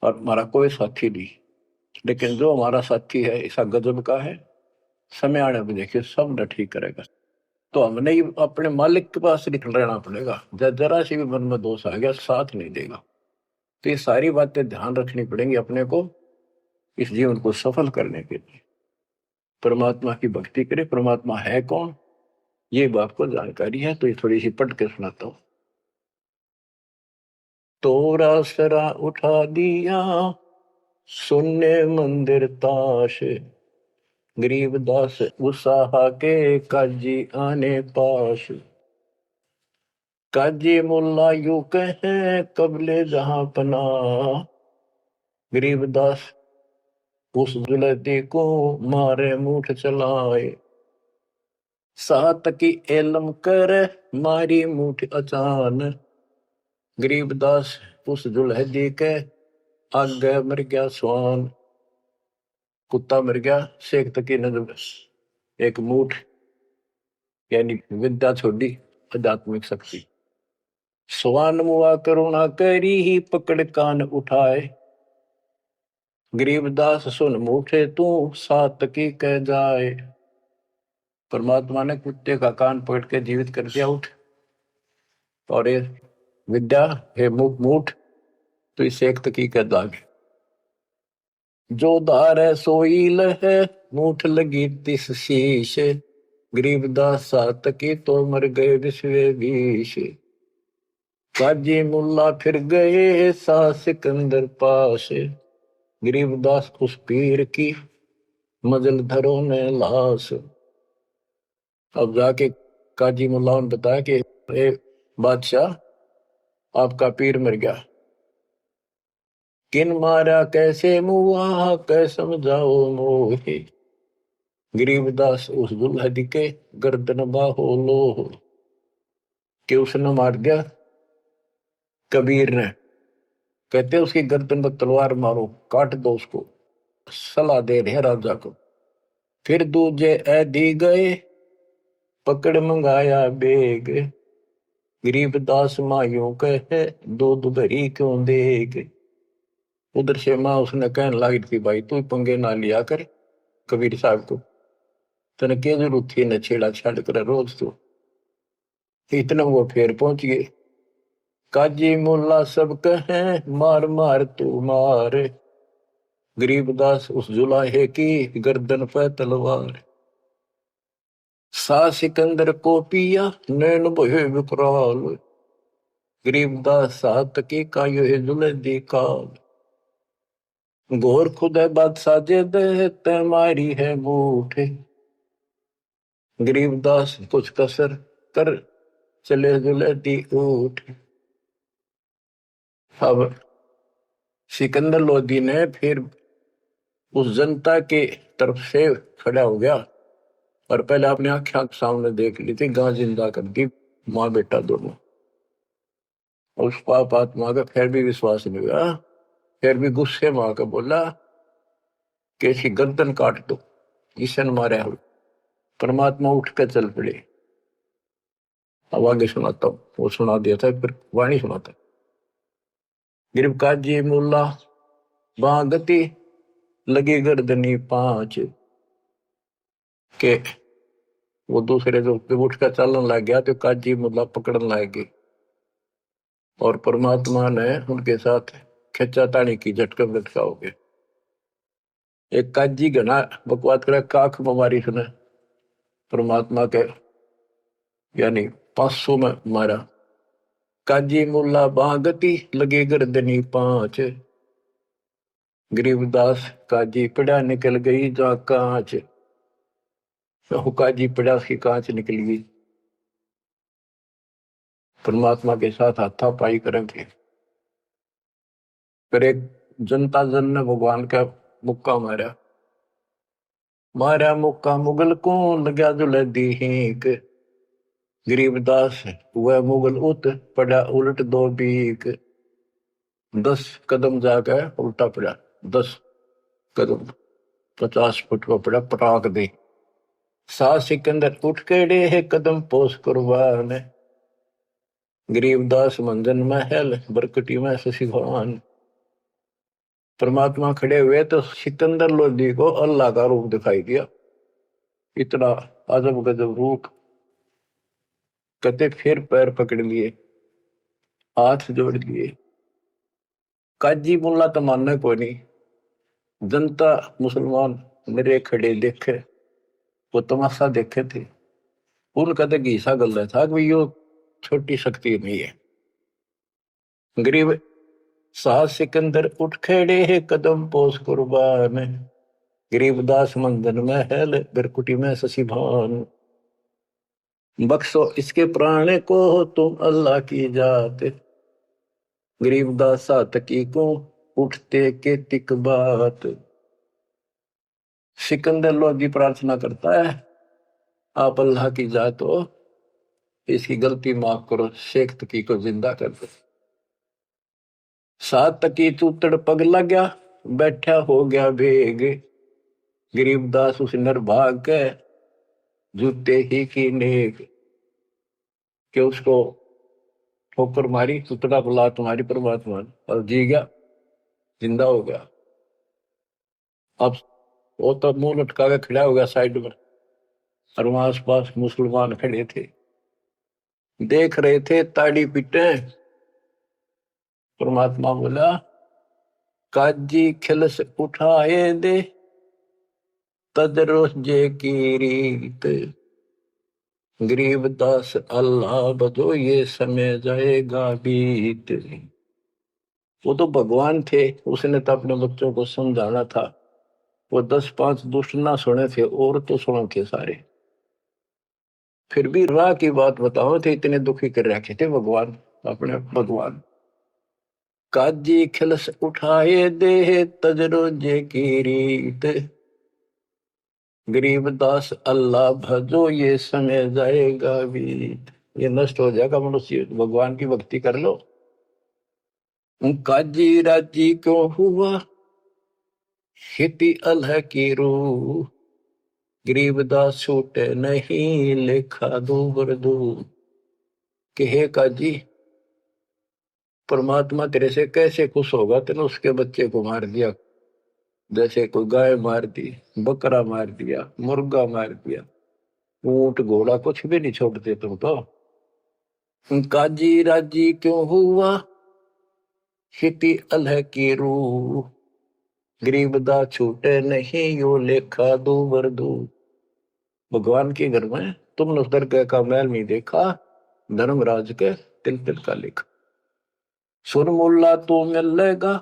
और हमारा कोई साथी नहीं, लेकिन जो हमारा साथी है ऐसा गजब का है, समय आने पर देखिए सब न ठीक करेगा। तो हमने ही अपने मालिक के पास निकल रहना पड़ेगा, जरा सी भी मन में दोष आ गया साथ नहीं देगा। तो ये सारी बातें ध्यान रखनी पड़ेंगी अपने को, इस जीवन को सफल करने के लिए। परमात्मा की भक्ति करें। परमात्मा है कौन, ये बात को जानकारी है, तो ये थोड़ी सी पढ़ के सुनाता हूं। तोरा सरा उठा दिया, सुनने मंदिर ताश, गरीबदास उसाहा के काजी आने पास। काजी मुल्ला यू कहे कबले जहां पना, गरीबदास उस जुलती को मारे मुठ चलाए। सात की एलम कर मारी मुठ अचान, गरीबदास उस जुलहदी के आगे मर गया स्वान। कुत्ता मर गया, शेख तकी ने एक मुठ यानी विद्या छोड़ी, आध्यात्मिक शक्ति। स्वान मुआ करुणा करी ही पकड़ कान उठाए, गरीबदास सुन मूठे तू सात की कह जाए। परमात्मा ने कुत्ते का कान पकड़ के जीवित कर दिया, उठ। और ये विद्या है मूठ, तो इसे एक तकी कह जाए। जो धार है सोई लहे, मूठ लगी तिस शीश, गरीबदास सात की तो मर गए विश्वे बीश। काजी मुल्ला फिर गए सा सिकंदर पास, गरीबदास उस पीर की मजल धरो ने लाश। अब जाके काजी मुल्ला ने बताया कि ए बादशाह, आपका पीर मर गया। किन मारा कैसे मुआ, कै समझाओ मोहे, गरीबदास उस दुल्हा दिखे गर्दन बाहो लो। कि उसने मार दिया कबीर ने। कहते उसकी गर्दन पर तलवार मारो, काट दो उसको। सलाह दे रहे राजा को। फिर दूजे ऐदी गए, पकड़ मंगाया बेग, गरीबदास मायूं कहे दूध भरी क्यों देग। उधर से माँ उसने कहने लगी थी, भाई तू पंगे ना लिया कर कबीर साहब को, तने क्या जरूरत थी न छेड़ा छाड़ कर रोज तू। इतना वो फिर पहुंच गए। काजी मुल्ला सब कहे मार मार तू मार, गरीबदास उस जुलाहे की गर्दन पे तलवार। सा सिकंदर को पिया नैन भये विकराल, गरीबदास सात की का यो जुलदी काल। घोर खुद है बादशाह जे दे तै मारी है बूठ, गरीबदास कुछ कसर कर चले जुलदी उठ। अब सिकंदर लोधी ने फिर उस जनता के तरफ से खड़ा हो गया और पहले अपने आंख सामने देख ली थी, गां जिंदा कर दी माँ बेटा दोनों। उस पाप आत्मा का फिर भी विश्वास नहीं हुआ, फिर भी गुस्से में आकर बोला कि इसकी गर्दन काट दो, ईशन मारे हम। परमात्मा उठ कर चल पड़े। अब आगे सुनाता हूं, वो सुना दिया था फिर वाणी सुनाता। गरीब काजी मुल्ला बागती लगी गर्दनी पांच, के वो दूसरे जो उठ कर चलने लग गया तो काजी मुल्ला पकड़ने लग गए और परमात्मा ने उनके साथ खिंचा तानी की, झटके में लटका हो गए। एक काजी घना बकवाद करे, काख बीमारी सुने परमात्मा के यानी 500 में मारा। काजी मुल्ला बागती लगे गर्दनी पांच, गरीबदास काजी पड़ा निकल गई जा कांच। काजी पड़ा उसकी कांच निकल गई। परमात्मा के साथ हाथापाई करेंगे। फिर एक जनता जन ने भगवान का मुक्का मारा। मारा मुक्का मुगल को लगा जुलदी हीक, गरीबदास वह मुगल उत पड़ा उलट दो बीक। 10 कदम जाकर उल्टा पड़ा, 10 कदम 50 फुट पर पड़ा, पटाक दे। सा सिकंदर उठ केड़े है कदम पोस कुर्बान, गरीबदास मंजन महल बरकटी में शशि भगवान। परमात्मा खड़े हुए तो सिकंदर लोधी को अल्लाह का रूप दिखाई दिया, इतना अजब गजब रूप। कहते फिर पैर पकड़ लिए, हाथ जोड़ लिए। काजी मुल्ला तो मानने को नहीं, जनता मुसलमान मेरे खड़े देखे, वो तमाशा देखे थे। उनका तो घीसा गल था कि यो छोटी शक्ति नहीं है। गरीब साहस सिकंदर उठ खड़े है कदम पोस कुर्बान, गरीबदास मंदन महल बिरकुटी में शशि भान। बख्शो इसके प्राण को तुम अल्लाह की जात, गरीबदास सातकी को उठते के तिक बात। सिकंदर लोधी प्रार्थना करता है, आप अल्लाह की जात हो, इसकी गलती माफ करो, शेख तकी को जिंदा कर दो। सात तकी चूतड़ पग लग्या, बैठा हो गया भेग, गरीबदास उस नर भाग के जूते ही की नेक। कि उसको ठोकर मारी, सुतड़ा को लात मारी परमात्मा ने, और जी गया, जिंदा हो गया। अब वो तो मुंह लटका के खड़ा हो गया साइड में, और वहां आस पास मुसलमान खड़े थे, देख रहे थे ताड़ी पीटे। परमात्मा बोला, काजी खिलस उठाए दे, तजरो जे की रीत, गरीबदास अल्लाह बजो ये समय जाएगा बीत। वो तो भगवान थे, उसने तो अपने बच्चों को समझाना था। वो 10-5 दुष्ट ना सुने थे, और तो सुने थे सारे। फिर भी राह की बात बताओ थे, इतने दुखी कर रखे थे भगवान, अपने भगवान। काजी खिलस उठाए दे, तजरो जे की रीत, गरीबदास अल्लाह भजो ये समय जाएगा बीत। ये नष्ट हो जाएगा मनुष्य, भगवान की भक्ति कर लो। काजी राजी क्यों हुआ, खेती अलह की रूह, गरीबदास छूटे नहीं लेखा दूबर दूर। कि हे काजी, परमात्मा तेरे से कैसे खुश होगा, तेने उसके बच्चे को मार दिया, जैसे कोई गाय मार दी, बकरा मार दिया, मुर्गा मार दिया, ऊंट घोड़ा कुछ भी नहीं छोड़ते तुम तो। काजी राजी क्यों हुआ, खेती अलह की रूह, गरीबदा छूटे नहीं यो लेखा दूबर दूर। भगवान के घर में तुमने उस दरगाह का महल नहीं देखा, धर्मराज के तिल तिल का लेखा। सुर मुल्ला तो मिलेगा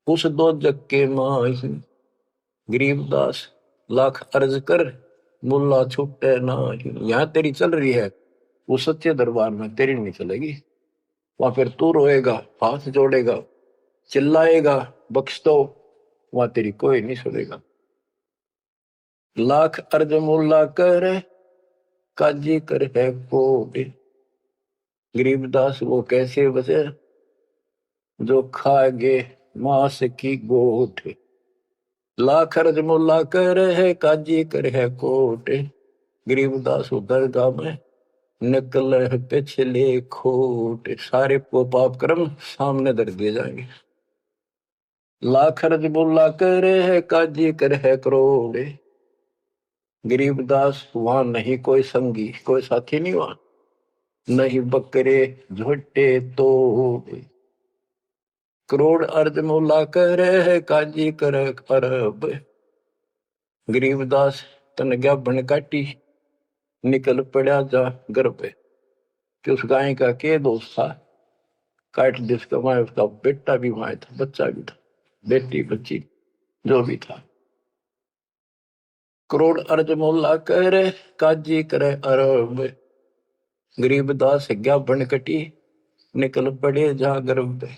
उस दो जग के माही, गरीबदास लाख अर्ज कर मुल्ला छूटे नाही। यहाँ तेरी चल रही है, वो सच्चे दरबार में तेरी नहीं चलेगी। वहां फिर तू रोएगा, हाथ जोड़ेगा, चिल्लाएगा, बख्श दो, वहां तेरी कोई नहीं सुनेगा। लाख अर्ज मुल्ला करे, काजी कर है कोट, गरीबदास वो कैसे बचे जो खागे मांस की गोट। लाख अर्ज मुल्ला करे है, काजी कर है कोट, गरीबदास दरगाह में निकल है पिछले खोट। सारे को पाप कर्म सामने धर दिए जाएंगे। लाख अर्ज मुल्ला करे है, काजी कर है करोड़, गरीबदास वहां नहीं कोई संगी, कोई साथी नहीं वहां, नहीं बकरे झोटे तो। करोड़ अर्ज मुला करे है, काजी कर अरब, गरीबदास तन गया बन काटी, निकल पड़ा जा गर्भ। कि उस गाय का के दोस्त था, काट जिसका वहां, उसका बेटा भी वहां था, बच्चा भी था, बेटी बच्ची जो भी था। करोड़ अर्ज मुला करे, काजी करे अरब, गरीबदास गया बन कटी, निकल पड़े जा गर्भ।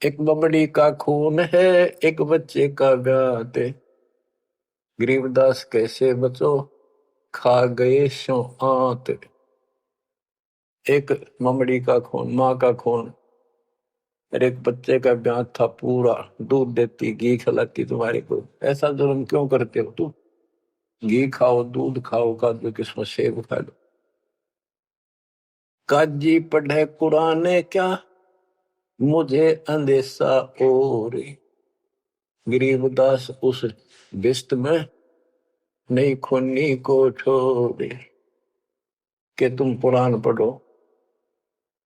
एक बमड़ी का खून है, एक बच्चे का ब्याह, गरीबदास कैसे बचो खा गए शो आंत। एक ममड़ी का खून, माँ का खून, और एक बच्चे का ब्याह था पूरा, दूध देती, घी खिलाती तुम्हारे को। ऐसा जुल्म क्यों करते हो तुम? घी खाओ, दूध खाओ, काजू किस्मत सेब खा लो। काजी पढ़े कुरान क्या, मुझे अंदेशा और, गरीबदास उस बिस्त में नहीं खूनी को छोड़े। कि तुम कुरान पढ़ो,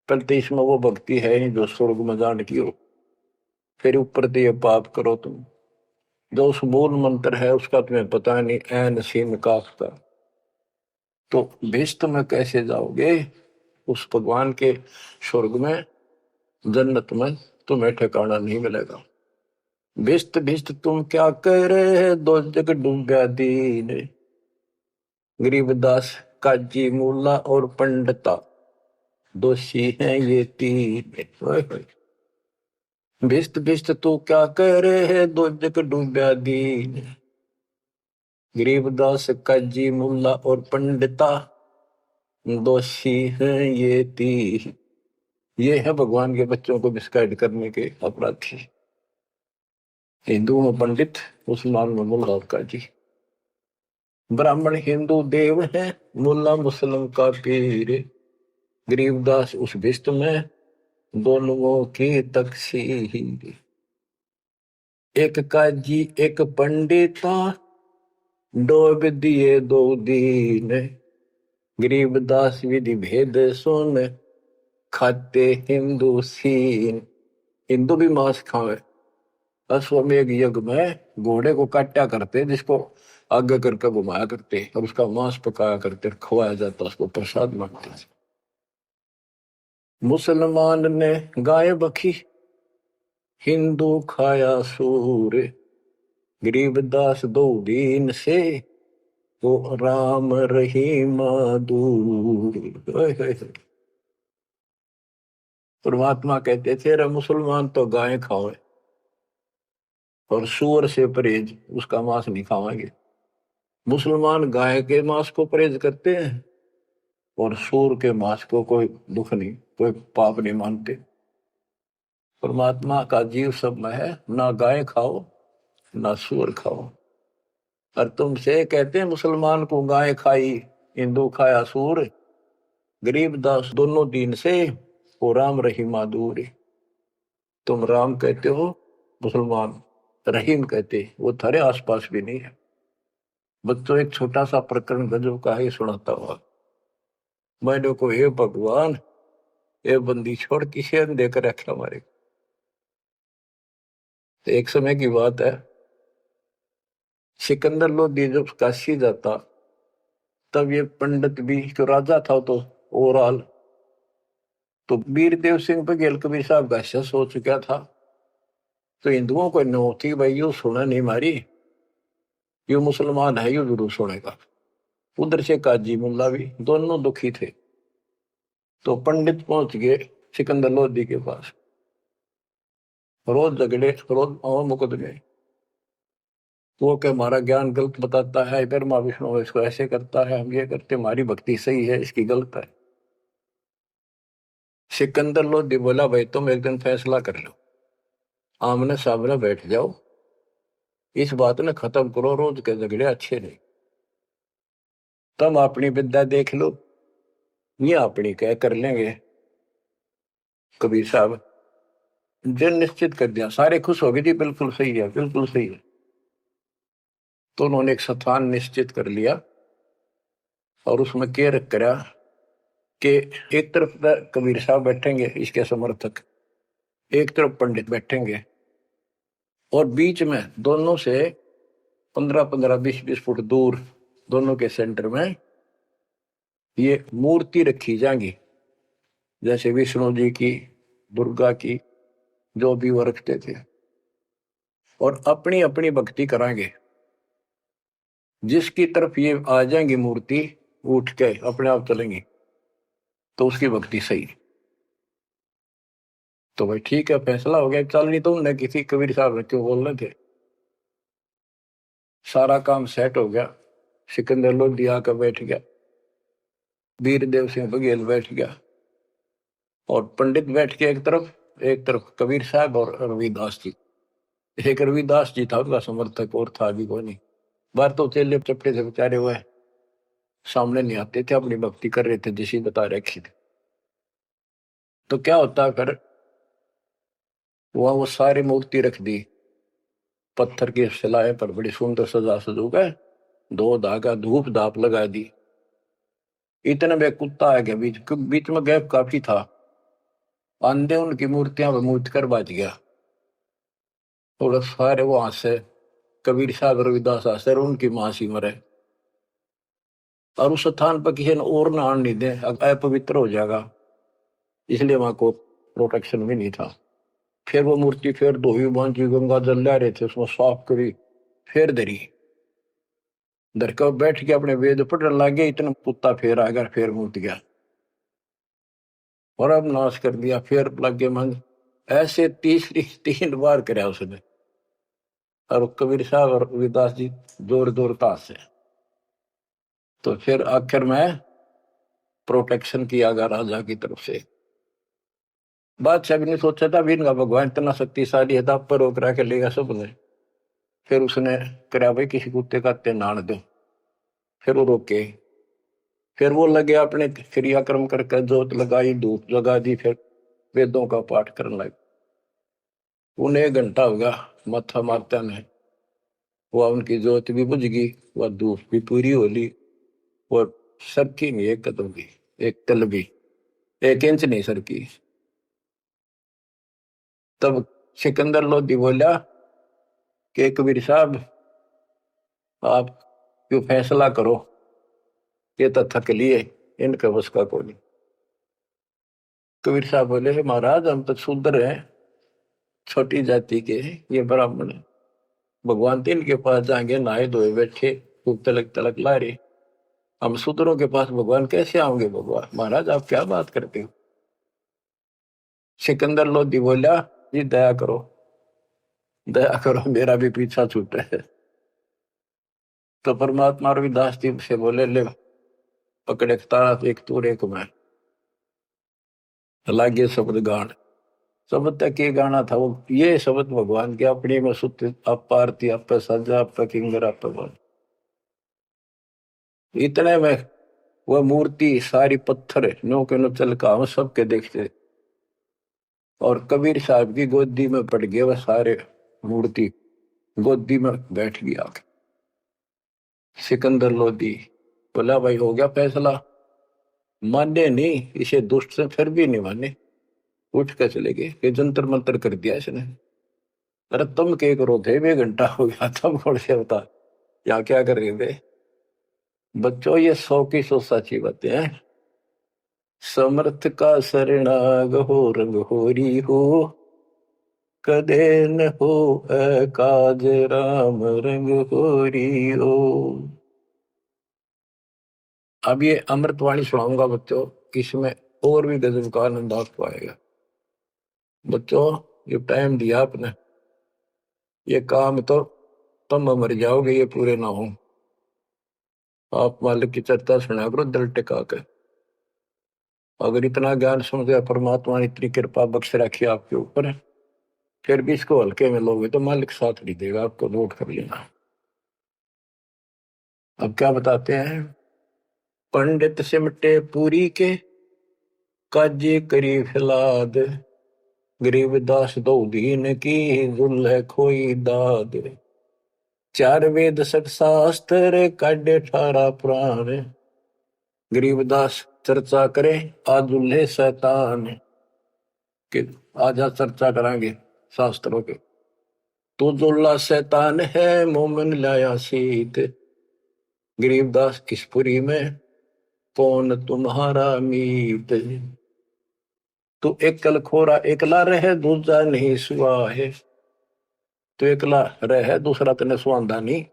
पर इसमें वो भक्ति है नहीं जो स्वर्ग में जाने की हो। फिर ऊपर से ये पाप करो तुम, जो उस मूल मंत्र है उसका तुम्हें पता नहीं, ऐन सीन काफ का। तो भिस्त में कैसे जाओगे? उस भगवान के स्वर्ग में, जन्नत में तुम्हें ठिकाना नहीं मिलेगा। भिस्त भिस्त तुम क्या कह रहे हैं, दो जग डूबा दीन, गरीबदास काजी मुल्ला और पंडिता दोषी हैं ये तीन। भिस्त भिस्त तू क्या कह रहे हैं, दो जग डूबा दीन, गरीबदास काजी मुल्ला और पंडिता दोषी हैं ये तीन। ये है भगवान के बच्चों को मिसगाइड करने के अपराधी। हिंदू में पंडित, मुसलमान में मुल्ला और काजी। ब्राह्मण हिंदू देव है, मुल्ला मुस्लिम का पीर, गरीबदास उस भिष्ट में, दोनों की तकसीर। एक काजी एक पंडिता, डोब दिए दो दीन, गरीबदास विधि भेद सुन, खाते हिंदू सीन। हिंदू भी मांस खावे। अश्वमेघ यज्ञ में घोड़े को काटा करते, जिसको आगे करके घुमाया करते और उसका मांस पकाया करते, खवाया जाता, उसको प्रसाद मानते। मुसलमान ने गाय बखी, हिंदू खाया सूर, गरीबदास दो दीन से, वो राम रहीम दूर। परमात्मा कहते थे रे मुसलमान तो गाय खाओ और सूअर से परहेज, उसका मांस नहीं खावांगे। मुसलमान गाय के मांस को परहेज करते हैं और सूअर के मांस को कोई दुख नहीं, कोई पाप नहीं मानते। परमात्मा का जीव सब में है, ना गाय खाओ ना सूअर खाओ। और तुमसे कहते हैं मुसलमान को गाय खाई, हिंदू खाया सूअर, गरीबदास दोनों दीन से, वो राम रहीमा दूर। तुम राम कहते हो, मुसलमान रहीम कहते, वो थारे आसपास भी नहीं है। बच्चों एक छोटा सा प्रकरण गजब का ही सुनाता हुआ। मैंने को हे भगवान, ये बंदी छोड़ किसे देकर रखा हमारे। तो एक समय की बात है, सिकंदर लोधी जब काशी जाता, तब ये पंडित भी जो राजा था तो ओवरऑल, तो वीरदेव सिंह बघेल कबीर साहब का शस हो चुका था। तो हिंदुओं को नो थी भाई, यू सुना नहीं मारी, यू मुसलमान है, यू जरूर सुनेगा। उधर से काजी मुल्ला भी दोनों दुखी थे। तो पंडित पहुंच गए सिकंदर लोधी के पास, रोज झगड़े, रोज मुकदमे। वो के हमारा ज्ञान गलत बताता है, ब्रह्मा विष्णु इसको ऐसे करता है, हम ये करते, हमारी भक्ति सही है, इसकी गलत है। सिकंदर लोधी बोला भाई तुम एक दिन फैसला कर लो, आमने सामने बैठ जाओ, इस बात ने खत्म करो, रोज के झगड़े अच्छे नहीं। तुम अपनी विद्या देख लो, ये अपनी कह कर लेंगे। कबीर साहब जिन निश्चित कर दिया, सारे खुश हो गए जी, बिल्कुल सही है, बिल्कुल सही है। तो उन्होंने एक स्थान निश्चित कर लिया और उसमें क्या रख करा कि एक तरफ कबीर साहब बैठेंगे इसके समर्थक, एक तरफ पंडित बैठेंगे, और बीच में दोनों से 15-15, 20-20 फुट दूर दोनों के सेंटर में ये मूर्ति रखी जाएंगी, जैसे विष्णु जी की, दुर्गा की, जो भी वो रखते थे, और अपनी अपनी भक्ति कराएंगे। जिसकी तरफ ये आ जाएंगी मूर्ति, उठ के अपने आप चलेंगी, तो उसकी भक्ति सही। तो भाई ठीक है, फैसला हो गया, चल नहीं तो उन्हें किसी कबीर साहब ने क्यों बोल रहे थे। सारा काम सेट हो गया, सिकंदर लोधी आकर बैठ गया, वीरदेव सिंह बघेल बैठ गया, और पंडित बैठ के एक तरफ कबीर साहब और रविदास जी। एक रविदास जी था उनका समर्थक, और था भी कोई नहीं। बाहर तो चेले चपटे से बेचारे हुए सामने नहीं आते थे, अपनी भक्ति कर रहे थे जिसे बता रखी थी। तो क्या होता फिर, वहां वो सारी मूर्ति रख दी, पत्थर की शिलाएं पर बड़ी सुंदर सजा सजू गए, दो धागा धूप धाप लगा दी। इतने में कुत्ता आ गया, बीच में गैप काफी था, आंधे उनकी मूर्तियां मूर्ति कर बाज गया। थोड़ा सारे वहां से कबीर साहब रविदास आसर उनकी मां सी मरे, और उस स्थान पर किसी ने और ना आने नहीं दे, अपवित्र हो जाएगा, इसलिए वहां को प्रोटेक्शन भी नहीं था। फिर वो मूर्ति फिर धोई बांधी, गंगा जल ला रहे थे, उसमें साफ करी, फिर धरी, धर कर बैठ के अपने वेद पढ़ने लगे, इतना कुत्ता फिर आ गया, फिर मूर्ति गया और अब नाश कर दिया, फिर लगे मन। ऐसे तीसरी 3 बार कराया उसने, और कबीर साहब और रविदास जी जोर जोर ताश से। तो फिर आखिर में प्रोटेक्शन किया गया राजा की तरफ से। बादशाह भी नहीं सोचा था भी इनका भगवान इतना शक्तिशाली है, पर रोक रहा लेगा सबने। फिर उसने कराया भाई किसी कुत्ते का नान दो, फिर वो रोके, फिर वो लगे अपने क्रियाक्रम करके जोत लगाई, धूप लगा दी, फिर वेदों का पाठ करने लगे। उन्हें 1 घंटा होगा माथा मारता ने, वह उनकी जोत भी बुझ गई, वह धूप भी पूरी हो ली, और सरकी नहीं एक कदम भी, एक तल भी, 1 इंच नहीं सरकी। तब सिकंदर लोधी बोला कि कबीर साहब आप क्यों फैसला करो, ये तो थक लिए, इनके बस का कोई नहीं। कबीर साहब बोले महाराज हम तो शूद्र हैं, छोटी जाति के हैं, ये ब्राह्मण है, भगवान तीन के पास जाएंगे, नहाए धोए बैठे, खूब तलक तलक ला रहे, हम शूद्रों के पास भगवान कैसे आओगे? भगवान महाराज आप क्या बात करते हो? सिकंदर लोधी बोला जी दया करो, दया करो, मेरा भी पीछा छूटे है। तो परमात्मा रविदास जी से बोले ले पकड़े तारा, एक तूर एक मैं, लागे शब्द गान। शब्द तक ये गाना था वो, ये शब्द भगवान के अपनी में सुत आप आरती, आप सजा, आप किंगर, आप बोल। इतने में वह मूर्ति सारी पत्थर नो के नो चल का हम सबके देखते, और कबीर साहब की गोदी में पड़ गए वह सारे, मूर्ति गोदी में बैठ गया। सिकंदर लोधी बोला भाई हो गया फैसला, माने नहीं, इसे दुष्ट से फिर भी नहीं माने, उठ कर चले गए कि जंतर मंतर कर दिया इसने। अरे तुम क्या करो थे, 1 घंटा हो गया, तुम कौन से बता यहाँ क्या कर रहे थे? बच्चों ये 100 की 100 सच्ची बातें हैं। समर्थ का शरणाग हो, रंग होरी हो, कदे न हो काज राम रंग होरी हो। अब ये अमृतवाणी सुनाऊंगा बच्चों, इसमें और भी गजब का आनंद आप पाएगा। बच्चों ये टाइम दिया आपने, ये काम तो तुम मर जाओगे ये पूरे ना हो। आप मालिक की चर्चा सुना करो दिल टिका कर। अगर इतना ज्ञान समझे, परमात्मा ने इतनी कृपा बख्श रखी आपके ऊपर, फिर भी इसको हल्के में लोगे तो मालिक साथ नहीं देगा, आपको नोट कर लेना। अब क्या बताते हैं? पंडित सिमटे पूरी के, काजे करी फिलाद, गरीबदास दो दीन की, जुल्ह खोई दाद। 4 वेद 6 शास्त्र, काढ़े 18 पुराण, गरीबदास चर्चा करे आजुल्हे शैतान के। आज चर्चा करांगे शास्त्रों के। तो जुल्ला शैतान है, मोमिन लाया सीत, गरीबदास किसपुरी में कौन तुम्हारा मीत। तू एकल खोरा एकला रहे, दूजा नहीं सुआ है, तो एकला रहे दूसरा तेने सुआंदा नहीं।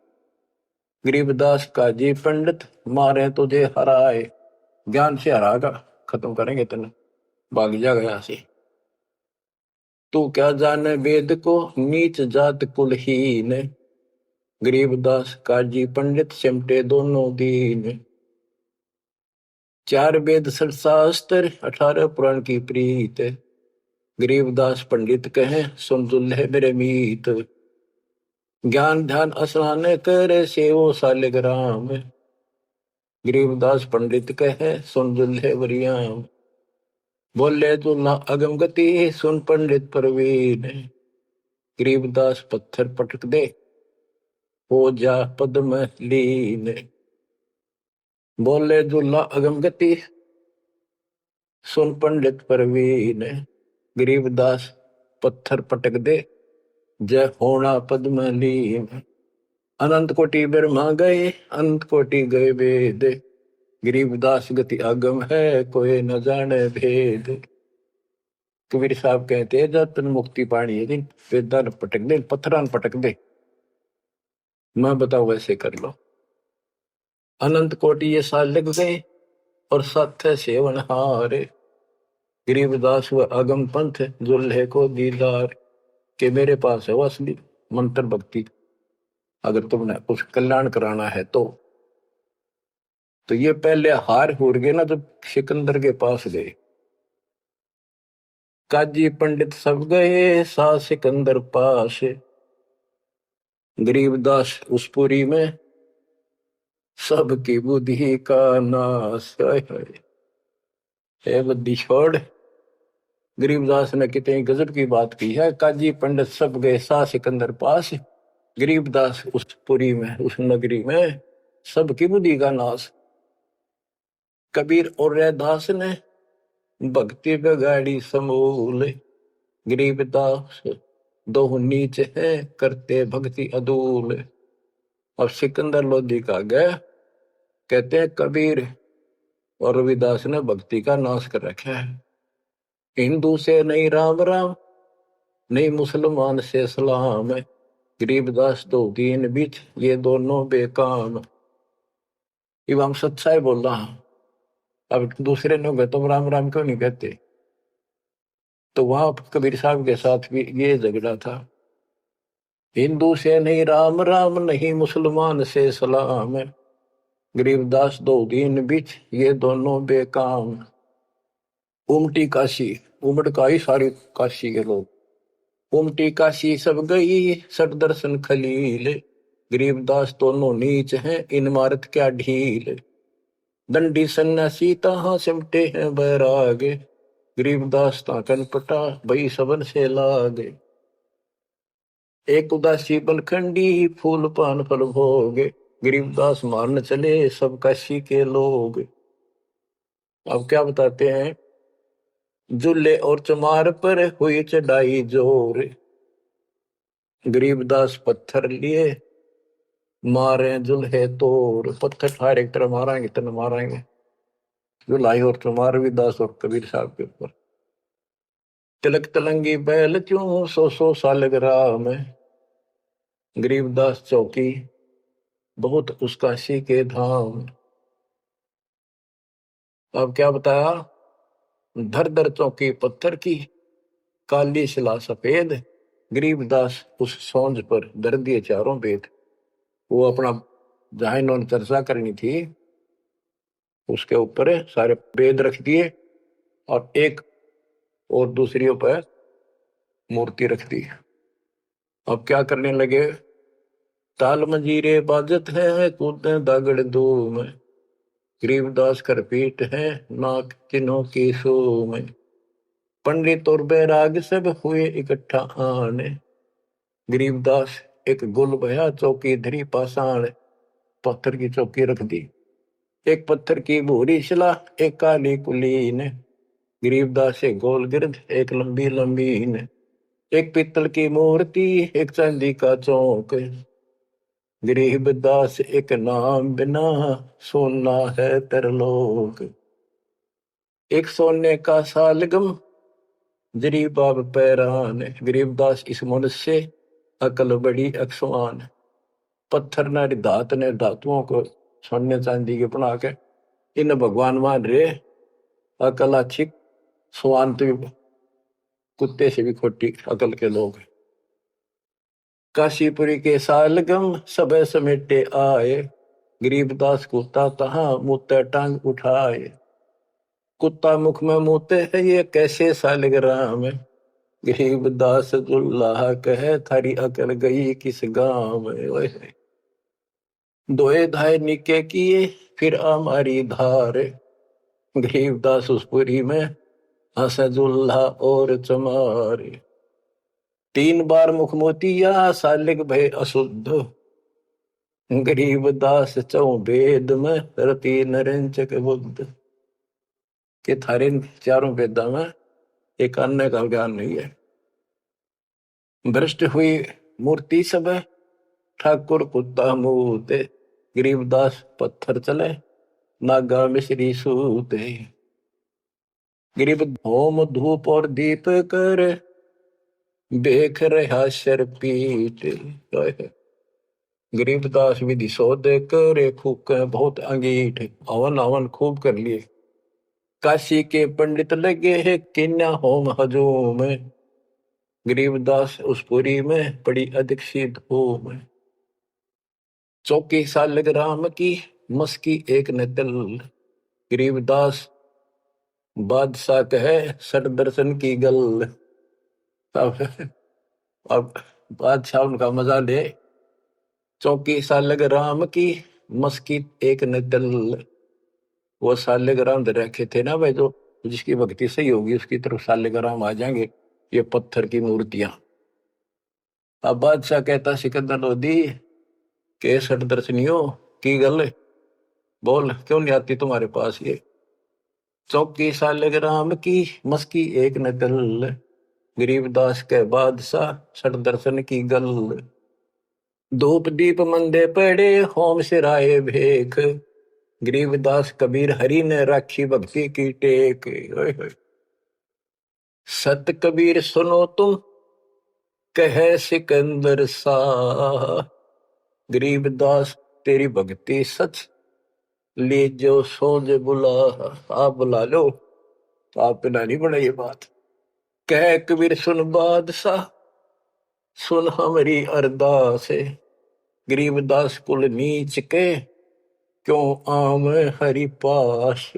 गरीबदास काजी पंडित मारे तुझे हराए, ज्ञान से हरागा, खत्म करेंगे तेने, भाग जा गया से। तू क्या जाने वेद को, नीच जात कुलहीन, गरीबदास काजी पंडित सिमटे दोनों दीन। 4 वेद 6 शास्त्र, 18 पुराण की प्रीत, गरीबदास पंडित कहे सुन दुल्हे मेरे मीत। ज्ञान ध्यान स्नान करे, सेवो सालिग्राम, गरीबदास पंडित कहे सुन दुल्हे वरियाम। बोले दुल्हा अगम गति, सुन पंडित प्रवीण, गरीबदास पत्थर पटक दे, हो जा पद्म लीन। बोले दुल्हा अगम गति, सुन पंडित प्रवीण, गरीबदास पत्थर पटक दे, जय होना पद्म लीन। अनंत कोटि ब्रह्मा गए, अनंत कोटि गए वेद, गरीबदास गति आगम है, कोई न जाने भेद। कबीर साहब कहते हैं जब तन मुक्ति पानी है दिन, वेदा न पटक दे, पत्थर न पटक दे, मैं बताओ वैसे कर लो। अनंत कोटि ये साल लग गए, और सत्य है सेवन हारे, गरीबदास व अगम पंथ, दुल्हे को दीदार, के मेरे पास है वो असली मंत्र भक्ति, अगर तुमने कुछ कल्याण कराना है तो ये पहले हार हो गए ना जब सिकंदर के पास गए। काजी पंडित सब गए, सा सिकंदर पास, गरीबदास उस पुरी में सबकी बुद्धि का नाश। है बुद्धि छोड़। गरीबदास ने कितनी गजब की बात की है। काजी पंडित सब गए सा सिकंदर पास, गरीबदास उस पुरी में, उस नगरी में सबकी बुद्धि का नाश। कबीर और रैदास ने भक्ति बिगाड़ी समूल, गरीबदास दो नीच है करते भक्ति अदूल। और सिकंदर लोधी का गए, कहते हैं कबीर और रविदास ने भक्ति का नाश कर रखा है। हिंदू से नहीं राम राम, नहीं मुसलमान से सलाम, गरीबदास दो दीन बीच ये दोनों बेकाम। अब हम सच्चाई बोल रहा हूं। अब दूसरे लोग तो राम राम क्यों नहीं कहते? तो वहां कबीर साहब के साथ भी ये झगड़ा था। हिंदू से नहीं राम राम, नहीं मुसलमान से सलाम, गरीबदास दो दीन बीच ये दोनों बेकाम। उमटी काशी, उमड़ ही सारी काशी के लोग। उमटी काशी सब गई सट दर्शन खलील, गरीबदास दोनों नीच हैं इन इमारत क्या ढील। दंडी सन्यासी तहां सिमटे हैं बैरागे, गरीबदास ताकन पटा भई सबन से लागे। एक उदासी बनखंडी फूल पान फल भोगे, गरीबदास मारन चले सब काशी के लोग। अब क्या बताते हैं? जुल्ले और चमार पर हुई चढ़ाई जोर, गरीबदास पत्थर लिए मारे जुल्हे तोड़। पत्थर ठार एक तरह मारेंगे तन मारेंगे। जुलाई और चमार भी दास और कबीर साहब के ऊपर। तिलक तलंगी बैल क्यों सौ सालगिरह में, गरीबदास चौकी बहुत उस काशी के धाम। अब क्या बताया? धर धर चौकी पत्थर की, काली शिला सफेद, गरीबदास उस सौंज पर धर दिए चारों वेद। वो अपना जहां इन्होंने चर्चा करनी थी उसके ऊपर सारे वेद रख दिए और एक और दूसरी पर मूर्ति रख दी। अब क्या करने लगे? ताल मंजीरे बाजत है कूदे दागड़ धूम, गरीबदास कर पीट है नाक चिन्हों की सूम। पंडित और बैराग सब हुए इकट्ठा आने, गरीबदास एक गुल भया चौकी धरी पाषाण। पत्थर की चौकी रख दी। एक पत्थर की भूरी शिला, एक काली कुलीन, गरीबदास एक गोल गिरद एक लंबी लंबीन। एक पीतल की मूर्ति एक चांदी का चौक, गरीबदास एक नाम बिना सोना है तरलोक। एक सोने का सालगम जरी बाब पैरान, गरीबदास इस मनुष्य अकल बड़ी अक्सवान। पत्थर ने धात ने धातुओं को सोने चांदी के बना के इन भगवान मान रहे। अकल अच्छी, स्वान तो कुत्ते से भी खोटी अकल के लोग। काशीपुरी के सालगम सब समेटे आए, गरीबदास कुत्ता तहां मुते टांग उठाए। कुत्ता मुख में मुते है ये कैसे सालग्राम, गरीबदास दुल्लाह कहे थारी अकल गई किस गांव। दोए धाय निके किए फिर हमारी धार, गरीबदास उस पुरी में हसजुल्ला और चमार। 3 बार मुख मोतिया सालिग भय अशुद्ध, गरीबदास चौ वेद में रति नरेंचक बुद्ध। के थारे चारों वेदा में एक अन्य का ज्ञान नहीं है। भ्रष्ट हुई मूर्ति सब ठाकुर कुत्ता मूते, गरीबदास पत्थर चले नागा मिश्री सूते। गरीब होम धूप और दीप कर देख रहा शर पीट। गरीबदास विधि सोध करे फूक बहुत अंगीठ, हवन हवन खूब कर लिए। काशी के पंडित लगे है किन्या होम हजूम, गरीबदास उस पुरी में पड़ी अधिक सी धूम। चौकी सालग्राम की मस्की एक न तिल, गरीबदास बादशाह कहे सट दर्शन की गल। अब बादशाह उनका मजा ले। चौकी सालग्राम की मस्की एक न दल। वो सालेग्राम दे रखे थे ना भाई, जो जिसकी भक्ति सही होगी उसकी तरफ सालेग्राम आ जाएंगे, ये पत्थर की मूर्तियां। अब बादशाह कहता सिकंदर लोधी के सठ दर्शनियों की गल, बोल क्यों नहीं आती तुम्हारे पास ये। चौकी सालेग्राम की मस्की एक न दल, गरीबदास के बादशाह सठ दर्शन की गल। धूप दीप मंदे पड़े होम सिराए भेख, गरीबदास कबीर हरि ने राखी भक्ति की टेक। ओए होए। सत कबीर सुनो तुम कहे सिकंदर शाह, गरीबदास तेरी भक्ति सच ले जो सोज बुला। आप बुला लो, तो आप बिना नहीं बना ये बात। कह कबीर सुन बादशाह सुन हमारी अरदास, गरीबदास कुल नीच के क्यों आम हरि पास।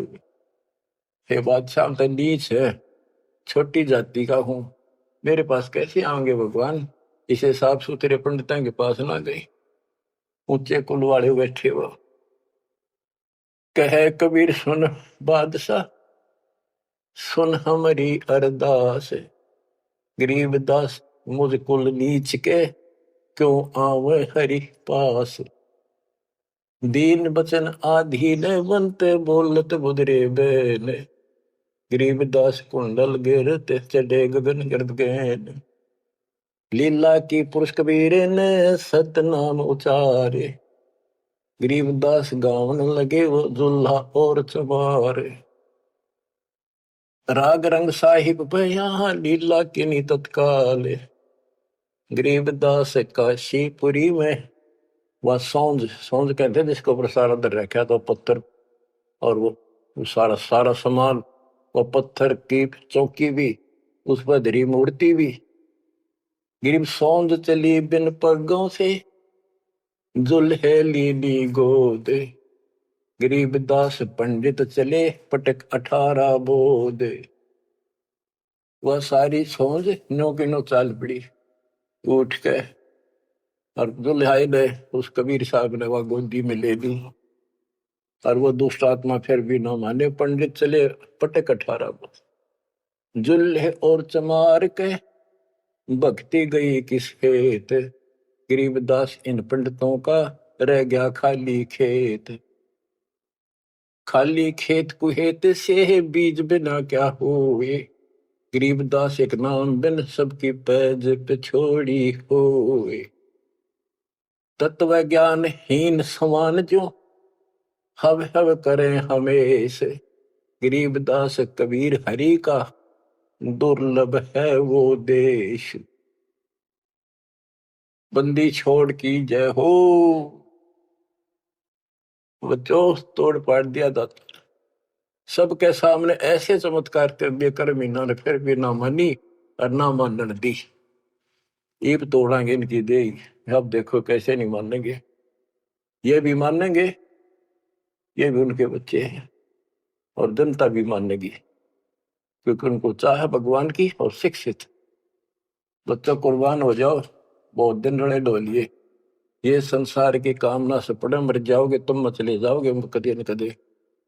हे बादशाह तो नीच है, छोटी जाति का हूं, मेरे पास कैसे आएंगे भगवान। इसे साफ सुथरे पंडितों के पास ना गई, ऊंचे कुल वाले बैठे वो। कहे कबीर सुन बादशाह सुन हमारी अरदास, गरीबदास मुझ कुल नीच के क्यों आवे हरि पास। दीन बचन आधीन बनते बोलत बुदरे बैन, गरीबदास कुंडल गिरते चढ़े गगन गर्द गैन। लीला की पुरुष कबीर ने सतनाम उचारे, गरीबदास गावन लगे वो दुल्हा और चमारे। राग रंग साहिब यहाँ लीला की नी तत्काल, गरीबदास काशीपुरी में वह सौंज सौंज कहते हैं जिसको प्रसाद अंदर रखा तो पत्थर, और वो सारा सारा सामान, वो पत्थर की चौकी भी, उस पर धरी मूर्ति भी। गिरीब सौंज चली बिन पगों से जुल्हे लीली गोद, गरीबदास पंडित चले पटक 18 बोध। वह सारी सौंज नो की नो चाल पड़ी उठ के, और दुल्हाई ने उस कबीर साहब ने वह गोदी में ले ली। और वो दुष्ट आत्मा फिर भी न माने, पंडित चले पटक 18 बोध। जुल्हे और चमार के भक्ति गई किस खेत, गरीबदास इन पंडितों का रह गया खाली खेत। खाली खेत कुहेत से बीज बिना क्या हुए, गरीबदास एक नाम बिन सबकी पैज पे छोड़ी हुए। तत्व ज्ञान हीन समान जो हव हव करें हमेशा, गरीबदास कबीर हरि का दुर्लभ है वो देश। बंदी छोड़ की जय हो, बच्चों तोड़ पाड़ दिया दाता। सबके सामने ऐसे चमत्कार कर दिए कर मीना ने, फिर भी ना मानी और ना मानन दी। ईब तोड़ांगे इनकी दे, अब देखो कैसे नहीं मानेंगे। ये भी मानेंगे, ये भी उनके बच्चे हैं, और जनता भी मानेगी, क्योंकि उनको चाह भगवान की और शिक्षित। बच्चों कुर्बान हो जाओ, बहुत दिन रड़े डोलिए, ये संसार की कामना से पड़े मर जाओगे तुम, चले जाओगे कदे न कदे।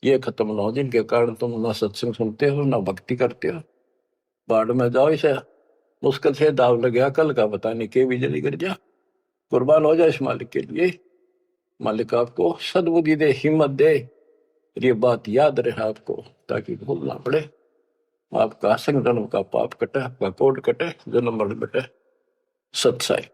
ये खत्म ना हो जिनके कारण तुम ना सत्संग सुनते हो ना भक्ति करते हो, बाढ़ में जाओ। इसे मुश्किल से दाव लग गया, कल का पता नहीं के बिजली गिर जा। कुर्बान हो जाए इस मालिक के लिए, मालिक आपको सद्बुद्धि दे, हिम्मत दे, ये बात याद रहे आपको, ताकि भूल ना पड़े। आपका संग जन्म का पाप कटे, आपका कोट कटे, जन्म मरण बटे। सत्साई।